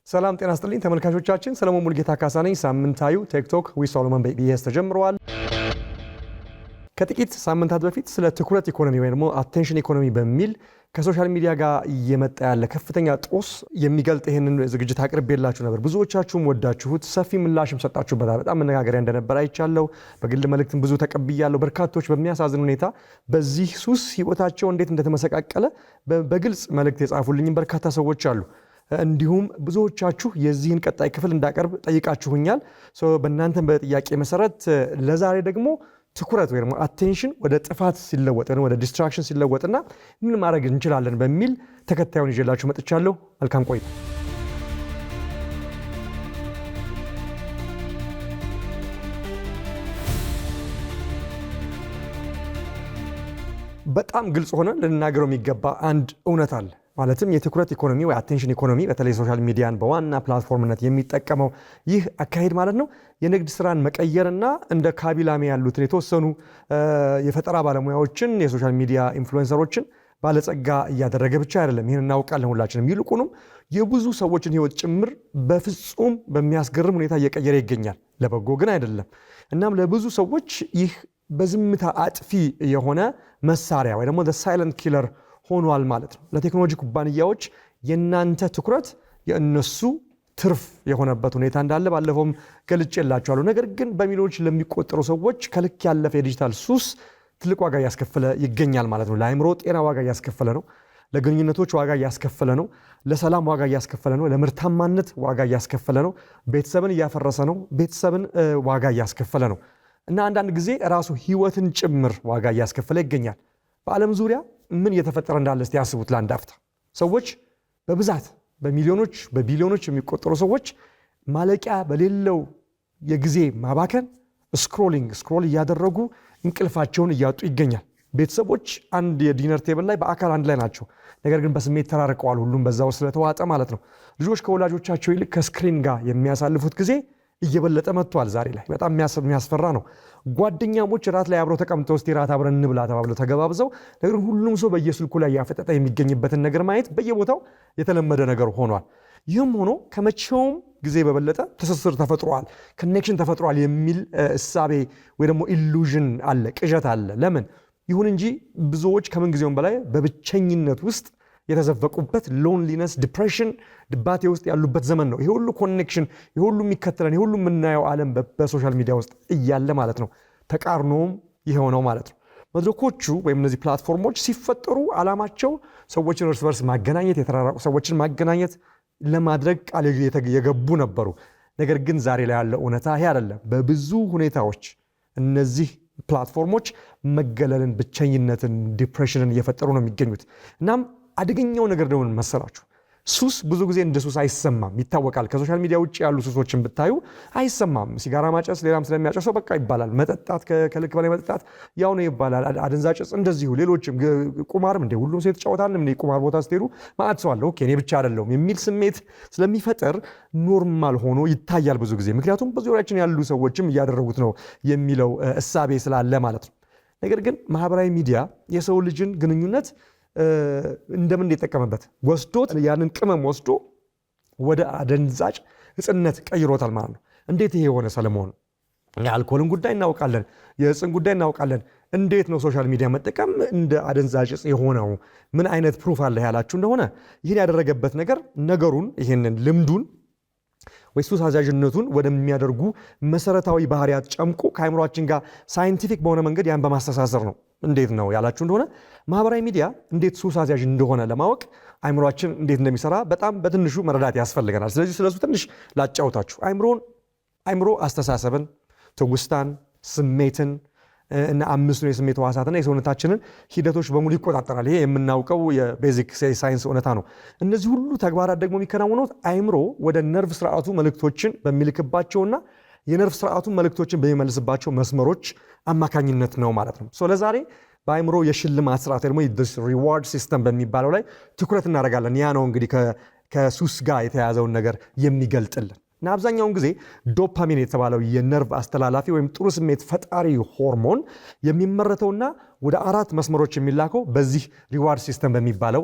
ሰላም ጤና ይስጥልኝ ተመልካቾቻችን፣ ሰለሞን ሙልጌታ ካሳ ነኝ። ሳምንታዩ ቲክቶክ ዊዝ ሶሎሞን በኢቢኤስ ተጀምሯል። ከጥቂት ሳምንታት በፊት ስለ ትኩረት ኢኮኖሚ ወይም ደግሞ አቴንሽን ኢኮኖሚ በሚል ከሶሻል ሚዲያ ጋር እየመጣ ያለ ከፍተኛ ጦስ የሚገልጥ ይሄንን ዝግጅት አቅርቤላችሁ ነበር። ብዙዎቻችሁም ወዳችሁት ሰፊ ምላሽም ሰጣችሁበታል። በጣም መነጋገሪያ እንደነበር አይቻለሁ። በግል መልእክትም ብዙ ተቀብያለሁ። በርካቶች በሚያሳዝን ሁኔታ በዚህ ሱስ ህይወታቸው እንዴት እንደተመሰቃቀለ በግልጽ መልእክት የጻፉልኝ በርካታ ሰዎች አሉ። እንዲሁም ብዙዎቻችሁ የዚህን ቀጣይ ክፍል እንዳቀርብ ጠይቃችሁኛል። በእናንተ በጥያቄ መሰረት ለዛሬ ደግሞ ትኩረት ወይ ደግሞ አቴንሽን ወደ ጥፋት ሲለወጥ ወደ ዲስትራክሽን ሲለወጥና ምን ማድረግ እንችላለን በሚል ተከታዩን ይዤላችሁ መጥቻለሁ። መልካም ቆይታ። በጣም ግልጽ ሆነ ልናገረው የሚገባ አንድ እውነት አለ። ማለትም የትኩረት ኢኮኖሚ ወይ አቴንሽን ኢኮኖሚ በተለይ ሶሻል ሚዲያን በዋና ፕላትፎርምነት የሚጠቀመው ይህ አካሄድ ማለት ነው የንግድ ስራን መቀየርና እንደ ካቢላሜ ያሉትን የተወሰኑ የፈጠራ ባለሙያዎችን የሶሻል ሚዲያ ኢንፍሉዌንሰሮችን ባለጸጋ እያደረገ ብቻ አይደለም። ይህን እናውቃለን ሁላችንም። ይልቁንም የብዙ ሰዎችን ህይወት ጭምር በፍጹም በሚያስገርም ሁኔታ እየቀየረ ይገኛል። ለበጎ ግን አይደለም። እናም ለብዙ ሰዎች ይህ በዝምታ አጥፊ የሆነ መሳሪያ ወይ ደግሞ ሳይለንት ኪለር ሆኗል ማለት ነው። ለቴክኖሎጂ ኩባንያዎች የናንተ ትኩረት የእነሱ ትርፍ የሆነበት ሁኔታ እንዳለ ባለፈውም ገልጬላችኋለሁ። ነገር ግን በሚሊዮኖች ለሚቆጠሩ ሰዎች ከልክ ያለፈ የዲጂታል ሱስ ትልቅ ዋጋ እያስከፈለ ይገኛል ማለት ነው። ለአእምሮ ጤና ዋጋ እያስከፈለ ነው። ለግንኙነቶች ዋጋ እያስከፈለ ነው። ለሰላም ዋጋ እያስከፈለ ነው። ለምርታማነት ዋጋ እያስከፈለ ነው። ቤተሰብን እያፈረሰ ነው። ቤተሰብን ዋጋ እያስከፈለ ነው እና አንዳንድ ጊዜ ራሱ ህይወትን ጭምር ዋጋ እያስከፈለ ይገኛል። በዓለም ዙሪያ ምን እየተፈጠረ እንዳለ እስቲ ያስቡት ለአንድ አፍታ። ሰዎች በብዛት በሚሊዮኖች በቢሊዮኖች የሚቆጠሩ ሰዎች ማለቂያ በሌለው የጊዜ ማባከን ስክሮል እያደረጉ እንቅልፋቸውን እያጡ ይገኛል። ቤተሰቦች አንድ የዲነር ቴብል ላይ በአካል አንድ ላይ ናቸው፣ ነገር ግን በስሜት ተራርቀዋል። ሁሉም በዛው ስለተዋጠ ማለት ነው። ልጆች ከወላጆቻቸው ይልቅ ከስክሪን ጋር የሚያሳልፉት ጊዜ እየበለጠ መጥቷል። ዛሬ ላይ በጣም የሚያስፈራ ነው። ጓደኛሞች ራት ላይ አብረው ተቀምጠው እስቲ ራት አብረን እንብላ ተባብለው ተገባብዘው፣ ነገር ሁሉም ሰው በየስልኩ ላይ ያፈጠጠ የሚገኝበትን ነገር ማየት በየቦታው የተለመደ ነገር ሆኗል። ይህም ሆኖ ከመቼውም ጊዜ በበለጠ ትስስር ተፈጥሯል፣ ኮኔክሽን ተፈጥሯል የሚል እሳቤ ወይ ደግሞ ኢሉዥን አለ፣ ቅዠት አለ። ለምን ይሁን እንጂ ብዙዎች ከምን ጊዜውም በላይ በብቸኝነት ውስጥ የተዘፈቁበት ሎንሊነስ፣ ዲፕሬሽን፣ ድባቴ ውስጥ ያሉበት ዘመን ነው። ይሄ ሁሉ ኮኔክሽን፣ ይሄ ሁሉ የሚከተለን፣ ይሄ ሁሉ የምናየው ዓለም በሶሻል ሚዲያ ውስጥ እያለ ማለት ነው። ተቃርኖም ይሄው ነው ማለት ነው። መድረኮቹ ወይም እነዚህ ፕላትፎርሞች ሲፈጠሩ ዓላማቸው ሰዎችን እርስ በርስ ማገናኘት፣ የተራራቁ ሰዎችን ማገናኘት ለማድረግ ቃል የገቡ ነበሩ። ነገር ግን ዛሬ ላይ ያለው እውነታ ይሄ አይደለም። በብዙ ሁኔታዎች እነዚህ ፕላትፎርሞች መገለልን፣ ብቸኝነትን፣ ዲፕሬሽንን እየፈጠሩ ነው የሚገኙት። እናም አደገኛው ነገር ደግሞ መሰላችሁ፣ ሱስ ብዙ ጊዜ እንደ ሱስ አይሰማም፣ ይታወቃል። ከሶሻል ሚዲያ ውጭ ያሉ ሱሶችን ብታዩ አይሰማም። ሲጋራ ማጨስ ሌላም ስለሚያጨሰው በቃ ይባላል። መጠጣት፣ ከልክ በላይ መጠጣት ያው ነው ይባላል። አደንዛዥ ዕፅ እንደዚሁ፣ ሌሎችም ቁማርም እንደ ሁሉም ሰው የተጫወታል። እንደ ቁማር ቦታ ስትሄዱ ማዕት ሰው አለ፣ ኦኬ እኔ ብቻ አይደለሁም የሚል ስሜት ስለሚፈጠር ኖርማል ሆኖ ይታያል ብዙ ጊዜ። ምክንያቱም በዙሪያችን ያሉ ሰዎችም እያደረጉት ነው የሚለው እሳቤ ስላለ ማለት ነው። ነገር ግን ማህበራዊ ሚዲያ የሰው ልጅን ግንኙነት እንደምን እንደተጠቀመበት ወስዶት ያንን ቅመም ወስዶ ወደ አደንዛዥ ዕፅነት ቀይሮታል ማለት ነው። እንዴት ይሄ የሆነ ሰለሞን? የአልኮልን ጉዳይ እናውቃለን፣ የዕፅን ጉዳይ እናውቃለን። እንዴት ነው ሶሻል ሚዲያ መጠቀም እንደ አደንዛዥ ዕፅ የሆነው? ምን አይነት ፕሩፍ አለ ያላችሁ እንደሆነ ይህን ያደረገበት ነገር ነገሩን ይህንን ልምዱን ወይ ሱስ አስያዥነቱን ወደሚያደርጉ መሰረታዊ ባህሪያት ጨምቆ ከአይምሯችን ጋር ሳይንቲፊክ በሆነ መንገድ ያን በማስተሳሰር ነው። እንዴት ነው ያላችሁ እንደሆነ ማህበራዊ ሚዲያ እንዴት ሱስ አስያዥ እንደሆነ ለማወቅ አይምሯችን እንዴት እንደሚሰራ በጣም በትንሹ መረዳት ያስፈልገናል። ስለዚህ ስለሱ ትንሽ ላጫውታችሁ። አይምሮ አስተሳሰብን፣ ትውስታን፣ ስሜትን እና አምስቱን የስሜት ሕዋሳትና የሰውነታችንን ሂደቶች በሙሉ ይቆጣጠራል። ይሄ የምናውቀው የቤዚክ ሳይንስ እውነታ ነው። እነዚህ ሁሉ ተግባራት ደግሞ የሚከናወኑት አይምሮ ወደ ነርቭ ስርዓቱ መልእክቶችን በሚልክባቸውና የነርቭ ስርዓቱን መልእክቶችን በሚመልስባቸው መስመሮች አማካኝነት ነው ማለት ነው። ለዛሬ በአይምሮ የሽልማት ስርዓት ደግሞ ሪዋርድ ሲስተም በሚባለው ላይ ትኩረት እናደርጋለን። ያ ነው እንግዲህ ከሱስ ጋር የተያያዘውን ነገር የሚገልጥልን። እና አብዛኛውን ጊዜ ዶፓሚን የተባለው የነርቭ አስተላላፊ ወይም ጥሩ ስሜት ፈጣሪ ሆርሞን የሚመረተውና ወደ 4 መስመሮች የሚላከው በዚህ ሪዋርድ ሲስተም በሚባለው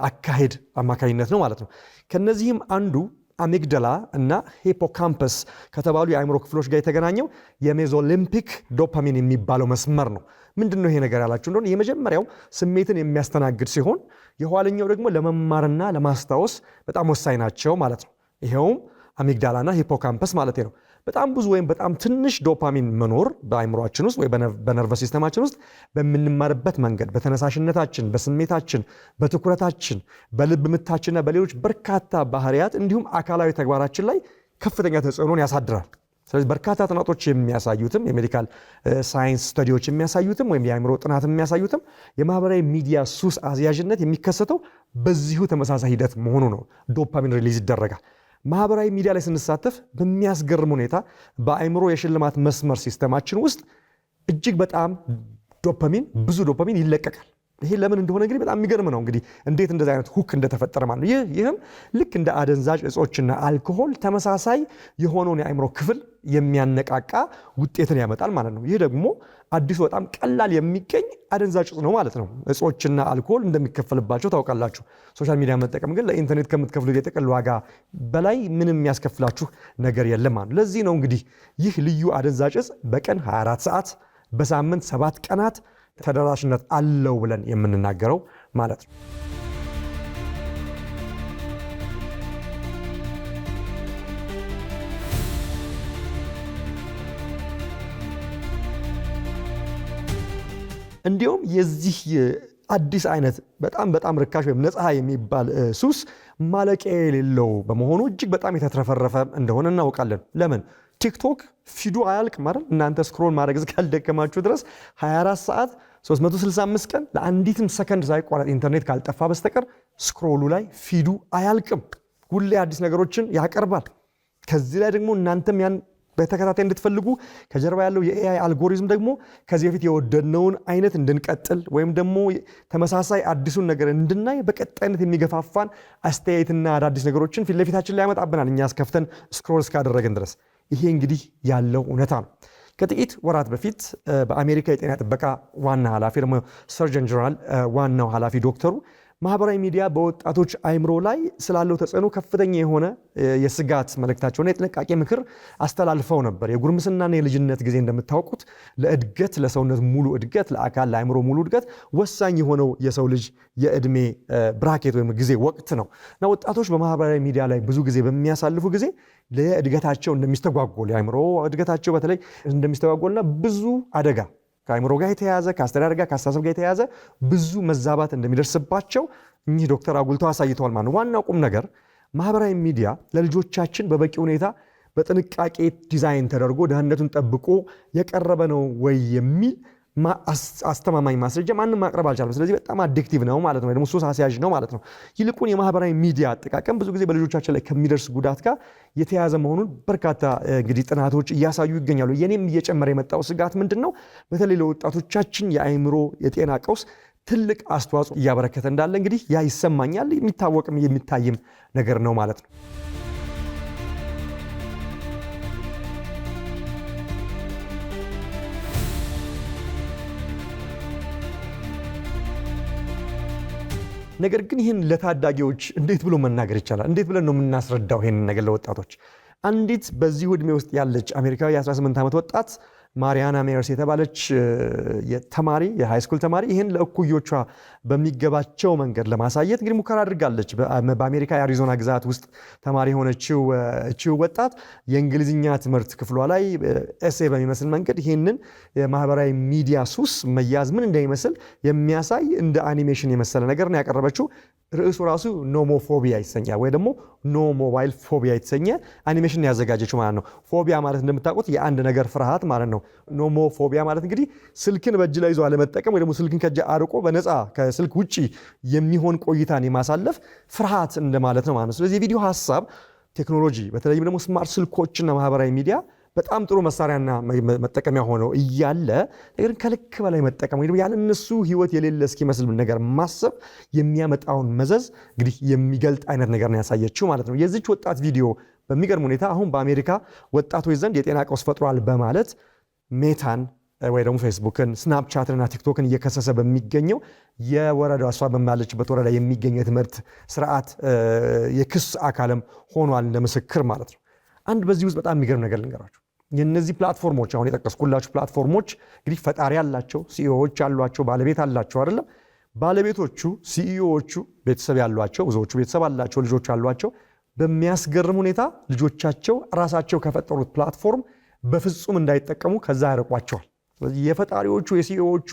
አካሄድ አማካኝነት ነው ማለት ነው። ከነዚህም አንዱ አሚግዳላ እና ሂፖካምፐስ ከተባሉ የአእምሮ ክፍሎች ጋር የተገናኘው የሜዞሊምፒክ ዶፓሚን የሚባለው መስመር ነው። ምንድን ነው ይሄ ነገር ያላችሁ እንደሆነ የመጀመሪያው ስሜትን የሚያስተናግድ ሲሆን የኋለኛው ደግሞ ለመማርና ለማስታወስ በጣም ወሳኝ ናቸው ማለት ነው። ይሄውም አሚግዳላና ሂፖካምፐስ ማለት ነው። በጣም ብዙ ወይም በጣም ትንሽ ዶፓሚን መኖር በአእምሮአችን ውስጥ ወይ በነርቨስ ሲስተማችን ውስጥ በምንማርበት መንገድ በተነሳሽነታችን፣ በስሜታችን፣ በትኩረታችን፣ በልብ ምታችንና በሌሎች በርካታ ባህሪያት እንዲሁም አካላዊ ተግባራችን ላይ ከፍተኛ ተጽዕኖን ያሳድራል። ስለዚህ በርካታ ጥናቶች የሚያሳዩትም የሜዲካል ሳይንስ ስተዲዎች የሚያሳዩትም ወይም የአእምሮ ጥናት የሚያሳዩትም የማህበራዊ ሚዲያ ሱስ አስያዥነት የሚከሰተው በዚሁ ተመሳሳይ ሂደት መሆኑ ነው። ዶፓሚን ሪሊዝ ይደረጋል። ማህበራዊ ሚዲያ ላይ ስንሳተፍ በሚያስገርም ሁኔታ በአእምሮ የሽልማት መስመር ሲስተማችን ውስጥ እጅግ በጣም ብዙ ዶፓሚን ይለቀቃል። ይሄ ለምን እንደሆነ እንግዲህ በጣም የሚገርም ነው። እንግዲህ እንዴት እንደዚህ አይነት ሁክ እንደተፈጠረ ማለት ነው። ይህም ልክ እንደ አደንዛዥ እጾችና አልኮሆል ተመሳሳይ የሆነውን የአእምሮ ክፍል የሚያነቃቃ ውጤትን ያመጣል ማለት ነው። ይህ ደግሞ አዲሱ በጣም ቀላል የሚገኝ አደንዛዥ እጽ ነው ማለት ነው። እጾችና አልኮሆል እንደሚከፈልባቸው ታውቃላችሁ። ሶሻል ሚዲያ መጠቀም ግን ለኢንተርኔት ከምትከፍሉት የጥቅል ዋጋ በላይ ምንም የሚያስከፍላችሁ ነገር የለም ማለት ነው። ለዚህ ነው እንግዲህ ይህ ልዩ አደንዛዥ እጽ በቀን 24 ሰዓት በሳምንት 7 ቀናት ተደራሽነት አለው ብለን የምንናገረው ማለት ነው። እንዲሁም የዚህ አዲስ አይነት በጣም ርካሽ ወይም ነፃ የሚባል ሱስ ማለቂያ የሌለው በመሆኑ እጅግ በጣም የተትረፈረፈ እንደሆነ እናውቃለን። ለምን? ቲክቶክ ፊዱ አያልቅም አይደል? እናንተ ስክሮል ማድረግ እስካልደከማችሁ ድረስ 24 ሰዓት 365 ቀን ለአንዲትም ሰከንድ ሳይቋረጥ ኢንተርኔት ካልጠፋ በስተቀር ስክሮሉ ላይ ፊዱ አያልቅም። ሁሌ አዲስ ነገሮችን ያቀርባል። ከዚህ ላይ ደግሞ እናንተም ያን በተከታታይ እንድትፈልጉ ከጀርባ ያለው የኤአይ አልጎሪዝም ደግሞ ከዚህ በፊት የወደድነውን አይነት እንድንቀጥል ወይም ደግሞ ተመሳሳይ አዲሱን ነገር እንድናይ በቀጣይነት የሚገፋፋን አስተያየትና አዳዲስ ነገሮችን ፊት ለፊታችን ላይ ያመጣብናል እኛ አስከፍተን ስክሮል እስካደረግን ድረስ። ይሄ እንግዲህ ያለው እውነታ ነው። ከጥቂት ወራት በፊት በአሜሪካ የጤና ጥበቃ ዋና ኃላፊ ደግሞ ሰርጀን ጀነራል ዋናው ኃላፊ ዶክተሩ ማህበራዊ ሚዲያ በወጣቶች አእምሮ ላይ ስላለው ተጽዕኖ ከፍተኛ የሆነ የስጋት መልእክታቸውና የጥንቃቄ ምክር አስተላልፈው ነበር። የጉርምስናና የልጅነት ጊዜ እንደምታውቁት ለእድገት ለሰውነት ሙሉ እድገት ለአካል ለአእምሮ ሙሉ እድገት ወሳኝ የሆነው የሰው ልጅ የእድሜ ብራኬት ወይም ጊዜ ወቅት ነው እና ወጣቶች በማህበራዊ ሚዲያ ላይ ብዙ ጊዜ በሚያሳልፉ ጊዜ ለእድገታቸው እንደሚስተጓጎል የአእምሮ እድገታቸው በተለይ እንደሚስተጓጎልና ብዙ አደጋ ከአእምሮ ጋር የተያያዘ ከአስተዳደር ጋር ከአስተሳሰብ ጋር የተያያዘ ብዙ መዛባት እንደሚደርስባቸው እኚህ ዶክተር አጉልተው አሳይተዋል ማለት ነው። ዋናው ቁም ነገር ማህበራዊ ሚዲያ ለልጆቻችን በበቂ ሁኔታ በጥንቃቄ ዲዛይን ተደርጎ ደህንነቱን ጠብቆ የቀረበ ነው ወይ የሚል አስተማማኝ ማስረጃ ማንም ማቅረብ አልቻለም። ስለዚህ በጣም አዲክቲቭ ነው ማለት ነው፣ ደግሞ ሱስ አስያዥ ነው ማለት ነው። ይልቁን የማህበራዊ ሚዲያ አጠቃቀም ብዙ ጊዜ በልጆቻችን ላይ ከሚደርስ ጉዳት ጋር የተያያዘ መሆኑን በርካታ እንግዲህ ጥናቶች እያሳዩ ይገኛሉ። የኔም እየጨመረ የመጣው ስጋት ምንድን ነው? በተለይ ለወጣቶቻችን የአእምሮ የጤና ቀውስ ትልቅ አስተዋጽኦ እያበረከተ እንዳለ እንግዲህ ያ ይሰማኛል። የሚታወቅም የሚታይም ነገር ነው ማለት ነው። ነገር ግን ይህን ለታዳጊዎች እንዴት ብሎ መናገር ይቻላል? እንዴት ብለን ነው የምናስረዳው ይህን ነገር ለወጣቶች? አንዲት በዚሁ ዕድሜ ውስጥ ያለች አሜሪካዊ የ18 ዓመት ወጣት ማሪያና ሜየርስ የተባለች ተማሪ የሃይስኩል ተማሪ ይህን ለእኩዮቿ በሚገባቸው መንገድ ለማሳየት እንግዲህ ሙከራ አድርጋለች። በአሜሪካ የአሪዞና ግዛት ውስጥ ተማሪ የሆነችው ወጣት የእንግሊዝኛ ትምህርት ክፍሏ ላይ ኤሴ በሚመስል መንገድ ይህንን የማህበራዊ ሚዲያ ሱስ መያዝ ምን እንደሚመስል የሚያሳይ እንደ አኒሜሽን የመሰለ ነገር ነው ያቀረበችው። ርዕሱ ራሱ ኖሞፎቢያ ይሰኛል ወይ ደግሞ ኖ ሞባይል ፎቢያ የተሰኘ አኒሜሽን ያዘጋጀችው ማለት ነው። ፎቢያ ማለት እንደምታውቁት የአንድ ነገር ፍርሃት ማለት ነው። ኖሞፎቢያ ማለት እንግዲህ ስልክን በእጅ ላይ ይዞ አለመጠቀም ወይ ደግሞ ስልክን ከእጅ አርቆ በነፃ ከስልክ ውጪ የሚሆን ቆይታን የማሳለፍ ፍርሃት እንደማለት ነው ማለት ነው። ስለዚህ የቪዲዮ ሀሳብ ቴክኖሎጂ በተለይም ደግሞ ስማርት ስልኮችና ማህበራዊ ሚዲያ በጣም ጥሩ መሳሪያና መጠቀሚያ ሆነው እያለ ነገር ከልክ በላይ መጠቀም ወይ ያለ እነሱ ህይወት የሌለ እስኪመስል ነገር ማሰብ የሚያመጣውን መዘዝ እንግዲህ የሚገልጥ አይነት ነገር ነው ያሳየችው ማለት ነው። የዚች ወጣት ቪዲዮ በሚገርም ሁኔታ አሁን በአሜሪካ ወጣቶች ዘንድ የጤና ቀውስ ፈጥሯል በማለት ሜታን ወይ ደግሞ ፌስቡክን፣ ስናፕቻትንና ቲክቶክን እየከሰሰ በሚገኘው የወረዳው እሷ በማለችበት ወረዳ የሚገኘው የትምህርት ስርዓት የክስ አካልም ሆኗል እንደ ምስክር ማለት ነው። አንድ በዚህ ውስጥ በጣም የሚገርም ነገር ልንገራችሁ። የነዚህ ፕላትፎርሞች አሁን የጠቀስኩላችሁ ፕላትፎርሞች እንግዲህ ፈጣሪ አላቸው፣ ሲኢኦዎች አሏቸው፣ ባለቤት አላቸው አይደለም። ባለቤቶቹ ሲኢኦዎቹ ቤተሰብ ያሏቸው፣ ብዙዎቹ ቤተሰብ አላቸው፣ ልጆች አሏቸው። በሚያስገርም ሁኔታ ልጆቻቸው ራሳቸው ከፈጠሩት ፕላትፎርም በፍጹም እንዳይጠቀሙ ከዛ ያርቋቸዋል። የፈጣሪዎቹ የሲኢኦዎቹ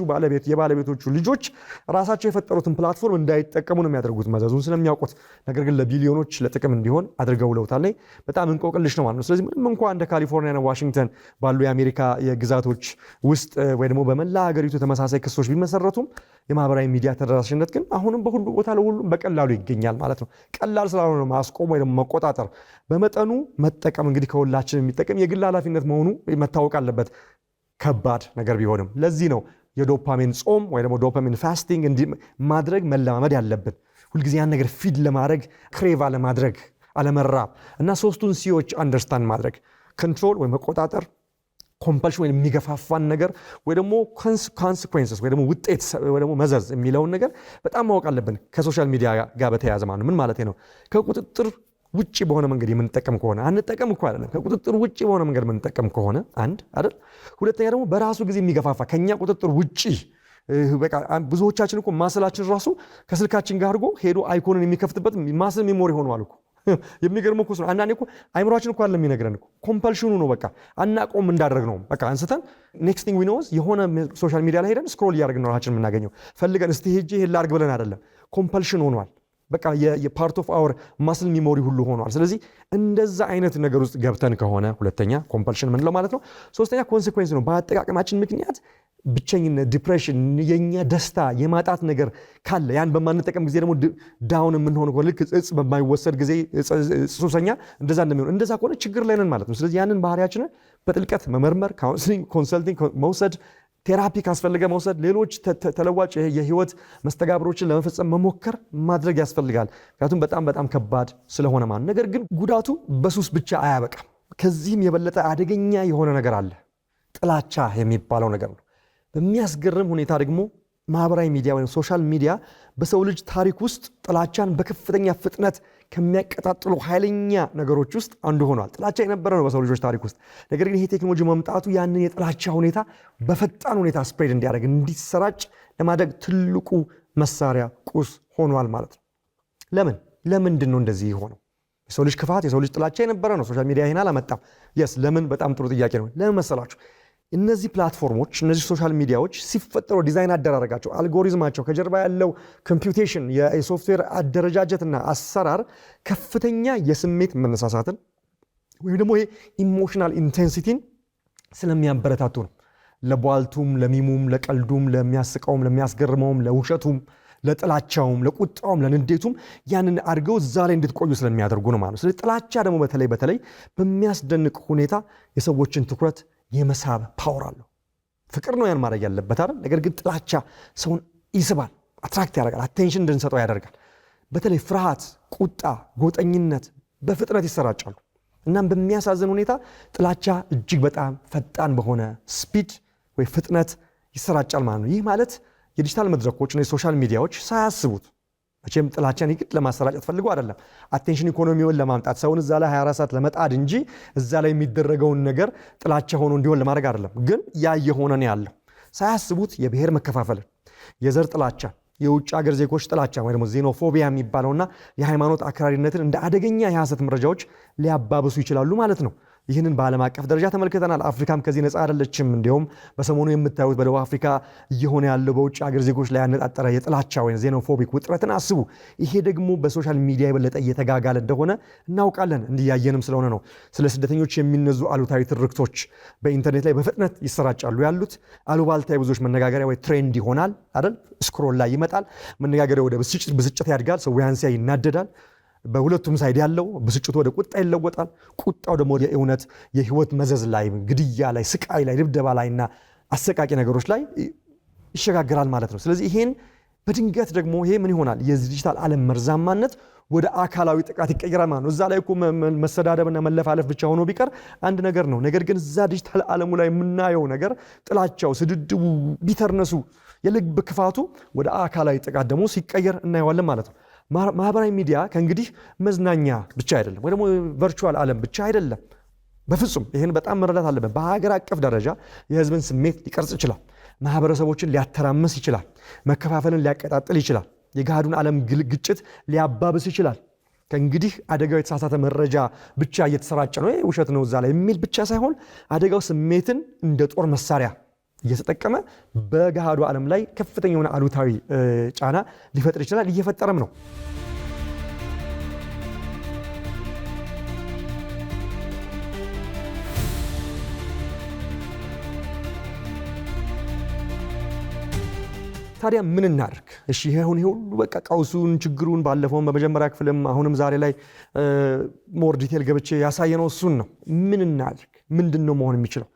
የባለቤቶቹ ልጆች ራሳቸው የፈጠሩትን ፕላትፎርም እንዳይጠቀሙ ነው የሚያደርጉት መዘዙን ስለሚያውቁት። ነገር ግን ለቢሊዮኖች ለጥቅም እንዲሆን አድርገው ውለውታል። ላይ በጣም እንቆቅልሽ ነው ማለት ነው። ስለዚህ ምንም እንኳን እንደ ካሊፎርኒያና ዋሽንግተን ባሉ የአሜሪካ የግዛቶች ውስጥ ወይ ደግሞ በመላ ሀገሪቱ ተመሳሳይ ክሶች ቢመሰረቱም የማህበራዊ ሚዲያ ተደራሽነት ግን አሁንም በሁሉ ቦታ ለሁሉም በቀላሉ ይገኛል ማለት ነው። ቀላል ስላልሆነ ማስቆም ወይ ደግሞ መቆጣጠር፣ በመጠኑ መጠቀም እንግዲህ ከሁላችን የሚጠቀም የግል ኃላፊነት መሆኑ መታወቅ አለበት። ከባድ ነገር ቢሆንም ለዚህ ነው የዶፓሚን ጾም ወይ ደግሞ ዶፓሚን ፋስቲንግ ማድረግ መለማመድ ያለብን። ሁልጊዜ ያን ነገር ፊድ ለማድረግ ክሬቭ አለማድረግ፣ አለመራብ እና ሶስቱን ሲዎች አንደርስታንድ ማድረግ፣ ኮንትሮል ወይ መቆጣጠር፣ ኮምፐልሽን ወይ የሚገፋፋን ነገር ወይ ደግሞ ኮንሲኩዌንስስ ወይ ደግሞ ውጤት ወይ ደግሞ መዘዝ የሚለውን ነገር በጣም ማወቅ አለብን። ከሶሻል ሚዲያ ጋር በተያያዘ ማለት ምን ማለት ነው? ከቁጥጥር ውጪ በሆነ መንገድ የምንጠቀም ከሆነ አንጠቀም እኮ አይደለም። ከቁጥጥር ውጪ በሆነ መንገድ የምንጠቀም ከሆነ አንድ አይደል። ሁለተኛ ደግሞ በራሱ ጊዜ የሚገፋፋ ከኛ ቁጥጥር ውጪ በቃ ብዙዎቻችን እኮ ማስላችን ራሱ ከስልካችን ጋር አድርጎ ሄዶ አይኮንን የሚከፍትበት ማስል ሜሞሪ ሆኗል እኮ። የሚገርመው እኮ ነው። አንዳንዴ እኮ አይምሮአችን እኮ አይደለም የሚነግረን እኮ ኮምፐልሽኑ ነው። በቃ አናቆም እንዳደረግ ነው። በቃ አንስተን ኔክስት ቲንግ ዊ ኖውስ የሆነ ሶሻል ሚዲያ ላይ ሄደን ስክሮል እያደረግን ነው ራሳችን የምናገኘው። ፈልገን እስቲ ሄጄ ይሄን ላድርግ ብለን አይደለም። ኮምፐልሽን ሆኗል። በቃ የፓርት ኦፍ አወር ማስል ሚሞሪ ሁሉ ሆኗል። ስለዚህ እንደዛ አይነት ነገር ውስጥ ገብተን ከሆነ ሁለተኛ ኮምፐልሽን ምንለው ማለት ነው። ሶስተኛ ኮንሲኩዌንስ ነው። በአጠቃቀማችን ምክንያት ብቸኝነት፣ ዲፕሬሽን፣ የኛ ደስታ የማጣት ነገር ካለ ያን በማንጠቀም ጊዜ ደግሞ ዳውን የምንሆን ከሆነ ልክ እጽ በማይወሰድ ጊዜ ሱሰኛ እንደዛ እንደሚሆን እንደዛ ከሆነ ችግር ላይ ነን ማለት ነው። ስለዚህ ያንን ባህሪያችንን በጥልቀት መመርመር፣ ካውንስሊንግ ኮንሰልቲንግ መውሰድ፣ ቴራፒ ካስፈልገ መውሰድ፣ ሌሎች ተለዋጭ የህይወት መስተጋብሮችን ለመፈጸም መሞከር ማድረግ ያስፈልጋል። ምክንያቱም በጣም ከባድ ስለሆነ ማለት። ነገር ግን ጉዳቱ በሱስ ብቻ አያበቃም። ከዚህም የበለጠ አደገኛ የሆነ ነገር አለ። ጥላቻ የሚባለው ነገር ነው። በሚያስገርም ሁኔታ ደግሞ ማህበራዊ ሚዲያ ወይም ሶሻል ሚዲያ በሰው ልጅ ታሪክ ውስጥ ጥላቻን በከፍተኛ ፍጥነት ከሚያቀጣጥሉ ኃይለኛ ነገሮች ውስጥ አንዱ ሆኗል። ጥላቻ የነበረ ነው በሰው ልጆች ታሪክ ውስጥ። ነገር ግን ይሄ ቴክኖሎጂ መምጣቱ ያንን የጥላቻ ሁኔታ በፈጣን ሁኔታ ስፕሬድ እንዲያደርግ እንዲሰራጭ ለማድረግ ትልቁ መሳሪያ ቁስ ሆኗል ማለት ነው። ለምንድን ነው እንደዚህ የሆነው? የሰው ልጅ ክፋት፣ የሰው ልጅ ጥላቻ የነበረ ነው። ሶሻል ሚዲያ ይሄን አላመጣም። ለምን? በጣም ጥሩ ጥያቄ ነው። ለምን መሰላችሁ? እነዚህ ፕላትፎርሞች እነዚህ ሶሻል ሚዲያዎች ሲፈጠሩ ዲዛይን አደራረጋቸው፣ አልጎሪዝማቸው፣ ከጀርባ ያለው ኮምፒውቴሽን የሶፍትዌር አደረጃጀትና አሰራር ከፍተኛ የስሜት መነሳሳትን ወይም ደግሞ ይሄ ኢሞሽናል ኢንቴንሲቲን ስለሚያበረታቱ ነው። ለቧልቱም፣ ለሚሙም፣ ለቀልዱም፣ ለሚያስቀውም፣ ለሚያስገርመውም፣ ለውሸቱም፣ ለጥላቻውም፣ ለቁጣውም፣ ለንዴቱም ያንን አድርገው እዛ ላይ እንድትቆዩ ስለሚያደርጉ ነው ማለት ነው። ስለዚህ ጥላቻ ደግሞ በተለይ በሚያስደንቅ ሁኔታ የሰዎችን ትኩረት የመሳብ ፓወር አለው። ፍቅር ነው ያን ማድረግ ያለበት አይደል? ነገር ግን ጥላቻ ሰውን ይስባል፣ አትራክት ያደርጋል፣ አቴንሽን እንድንሰጠው ያደርጋል። በተለይ ፍርሃት፣ ቁጣ፣ ጎጠኝነት በፍጥነት ይሰራጫሉ። እናም በሚያሳዝን ሁኔታ ጥላቻ እጅግ በጣም ፈጣን በሆነ ስፒድ ወይ ፍጥነት ይሰራጫል ማለት ነው። ይህ ማለት የዲጂታል መድረኮች እና የሶሻል ሚዲያዎች ሳያስቡት መቼም ጥላቻን ይግድ ለማሰራጨት ፈልገው አይደለም፣ አቴንሽን ኢኮኖሚውን ለማምጣት ሰውን እዛ ላይ 24 ሰዓት ለመጣድ እንጂ እዛ ላይ የሚደረገውን ነገር ጥላቻ ሆኖ እንዲሆን ለማድረግ አይደለም። ግን ያ የሆነ ነው ያለው። ሳያስቡት የብሔር መከፋፈልን፣ የዘር ጥላቻን፣ የውጭ ሀገር ዜጎች ጥላቻ ወይ ደግሞ ዜኖፎቢያ የሚባለውና የሃይማኖት አክራሪነትን እንደ አደገኛ የሐሰት መረጃዎች ሊያባብሱ ይችላሉ ማለት ነው። ይህንን በዓለም አቀፍ ደረጃ ተመልክተናል። አፍሪካም ከዚህ ነፃ አይደለችም። እንዲሁም በሰሞኑ የምታዩት በደቡብ አፍሪካ እየሆነ ያለው በውጭ ሀገር ዜጎች ላይ ያነጣጠረ የጥላቻ ወይም ዜኖፎቢክ ውጥረትን አስቡ። ይሄ ደግሞ በሶሻል ሚዲያ የበለጠ እየተጋጋለ እንደሆነ እናውቃለን። እንዲያየንም ስለሆነ ነው። ስለ ስደተኞች የሚነዙ አሉታዊ ትርክቶች በኢንተርኔት ላይ በፍጥነት ይሰራጫሉ ያሉት። አሉባልታ የብዙዎች መነጋገሪያ ወይ ትሬንድ ይሆናል አይደል? ስክሮል ላይ ይመጣል። መነጋገሪያ ወደ ብስጭት ያድጋል። ሰው ያንሲያ ይናደዳል። በሁለቱም ሳይድ ያለው ብስጭቱ ወደ ቁጣ ይለወጣል። ቁጣው ደግሞ የእውነት የህይወት መዘዝ ላይ፣ ግድያ ላይ፣ ስቃይ ላይ፣ ድብደባ ላይና አሰቃቂ ነገሮች ላይ ይሸጋግራል ማለት ነው። ስለዚህ ይሄን በድንገት ደግሞ ይሄ ምን ይሆናል? የዚህ ዲጂታል ዓለም መርዛማነት ወደ አካላዊ ጥቃት ይቀየራል ማለት ነው። እዛ ላይ እኮ መሰዳደብና መለፋለፍ ብቻ ሆኖ ቢቀር አንድ ነገር ነው። ነገር ግን እዛ ዲጂታል ዓለሙ ላይ የምናየው ነገር ጥላቻው፣ ስድድቡ፣ ቢተርነሱ፣ የልብ ክፋቱ ወደ አካላዊ ጥቃት ደግሞ ሲቀየር እናየዋለን ማለት ነው። ማህበራዊ ሚዲያ ከእንግዲህ መዝናኛ ብቻ አይደለም፣ ወይ ደግሞ ቨርቹዋል ዓለም ብቻ አይደለም። በፍጹም ይህን በጣም መረዳት አለብን። በሀገር አቀፍ ደረጃ የህዝብን ስሜት ሊቀርጽ ይችላል። ማህበረሰቦችን ሊያተራምስ ይችላል። መከፋፈልን ሊያቀጣጥል ይችላል። የገሃዱን ዓለም ግጭት ሊያባብስ ይችላል። ከእንግዲህ አደጋው የተሳሳተ መረጃ ብቻ እየተሰራጨ ነው፣ ውሸት ነው እዛ ላይ የሚል ብቻ ሳይሆን አደጋው ስሜትን እንደ ጦር መሳሪያ እየተጠቀመ በገሃዱ ዓለም ላይ ከፍተኛ የሆነ አሉታዊ ጫና ሊፈጥር ይችላል፣ እየፈጠረም ነው። ታዲያ ምን እናድርግ? እሺ ይሄውን ሁሉ በቃ ቀውሱን፣ ችግሩን ባለፈው በመጀመሪያ ክፍልም አሁንም ዛሬ ላይ ሞር ዲቴል ገብቼ ያሳየነው እሱን ነው። ምን እናድርግ? ምንድነው መሆን የሚችለው?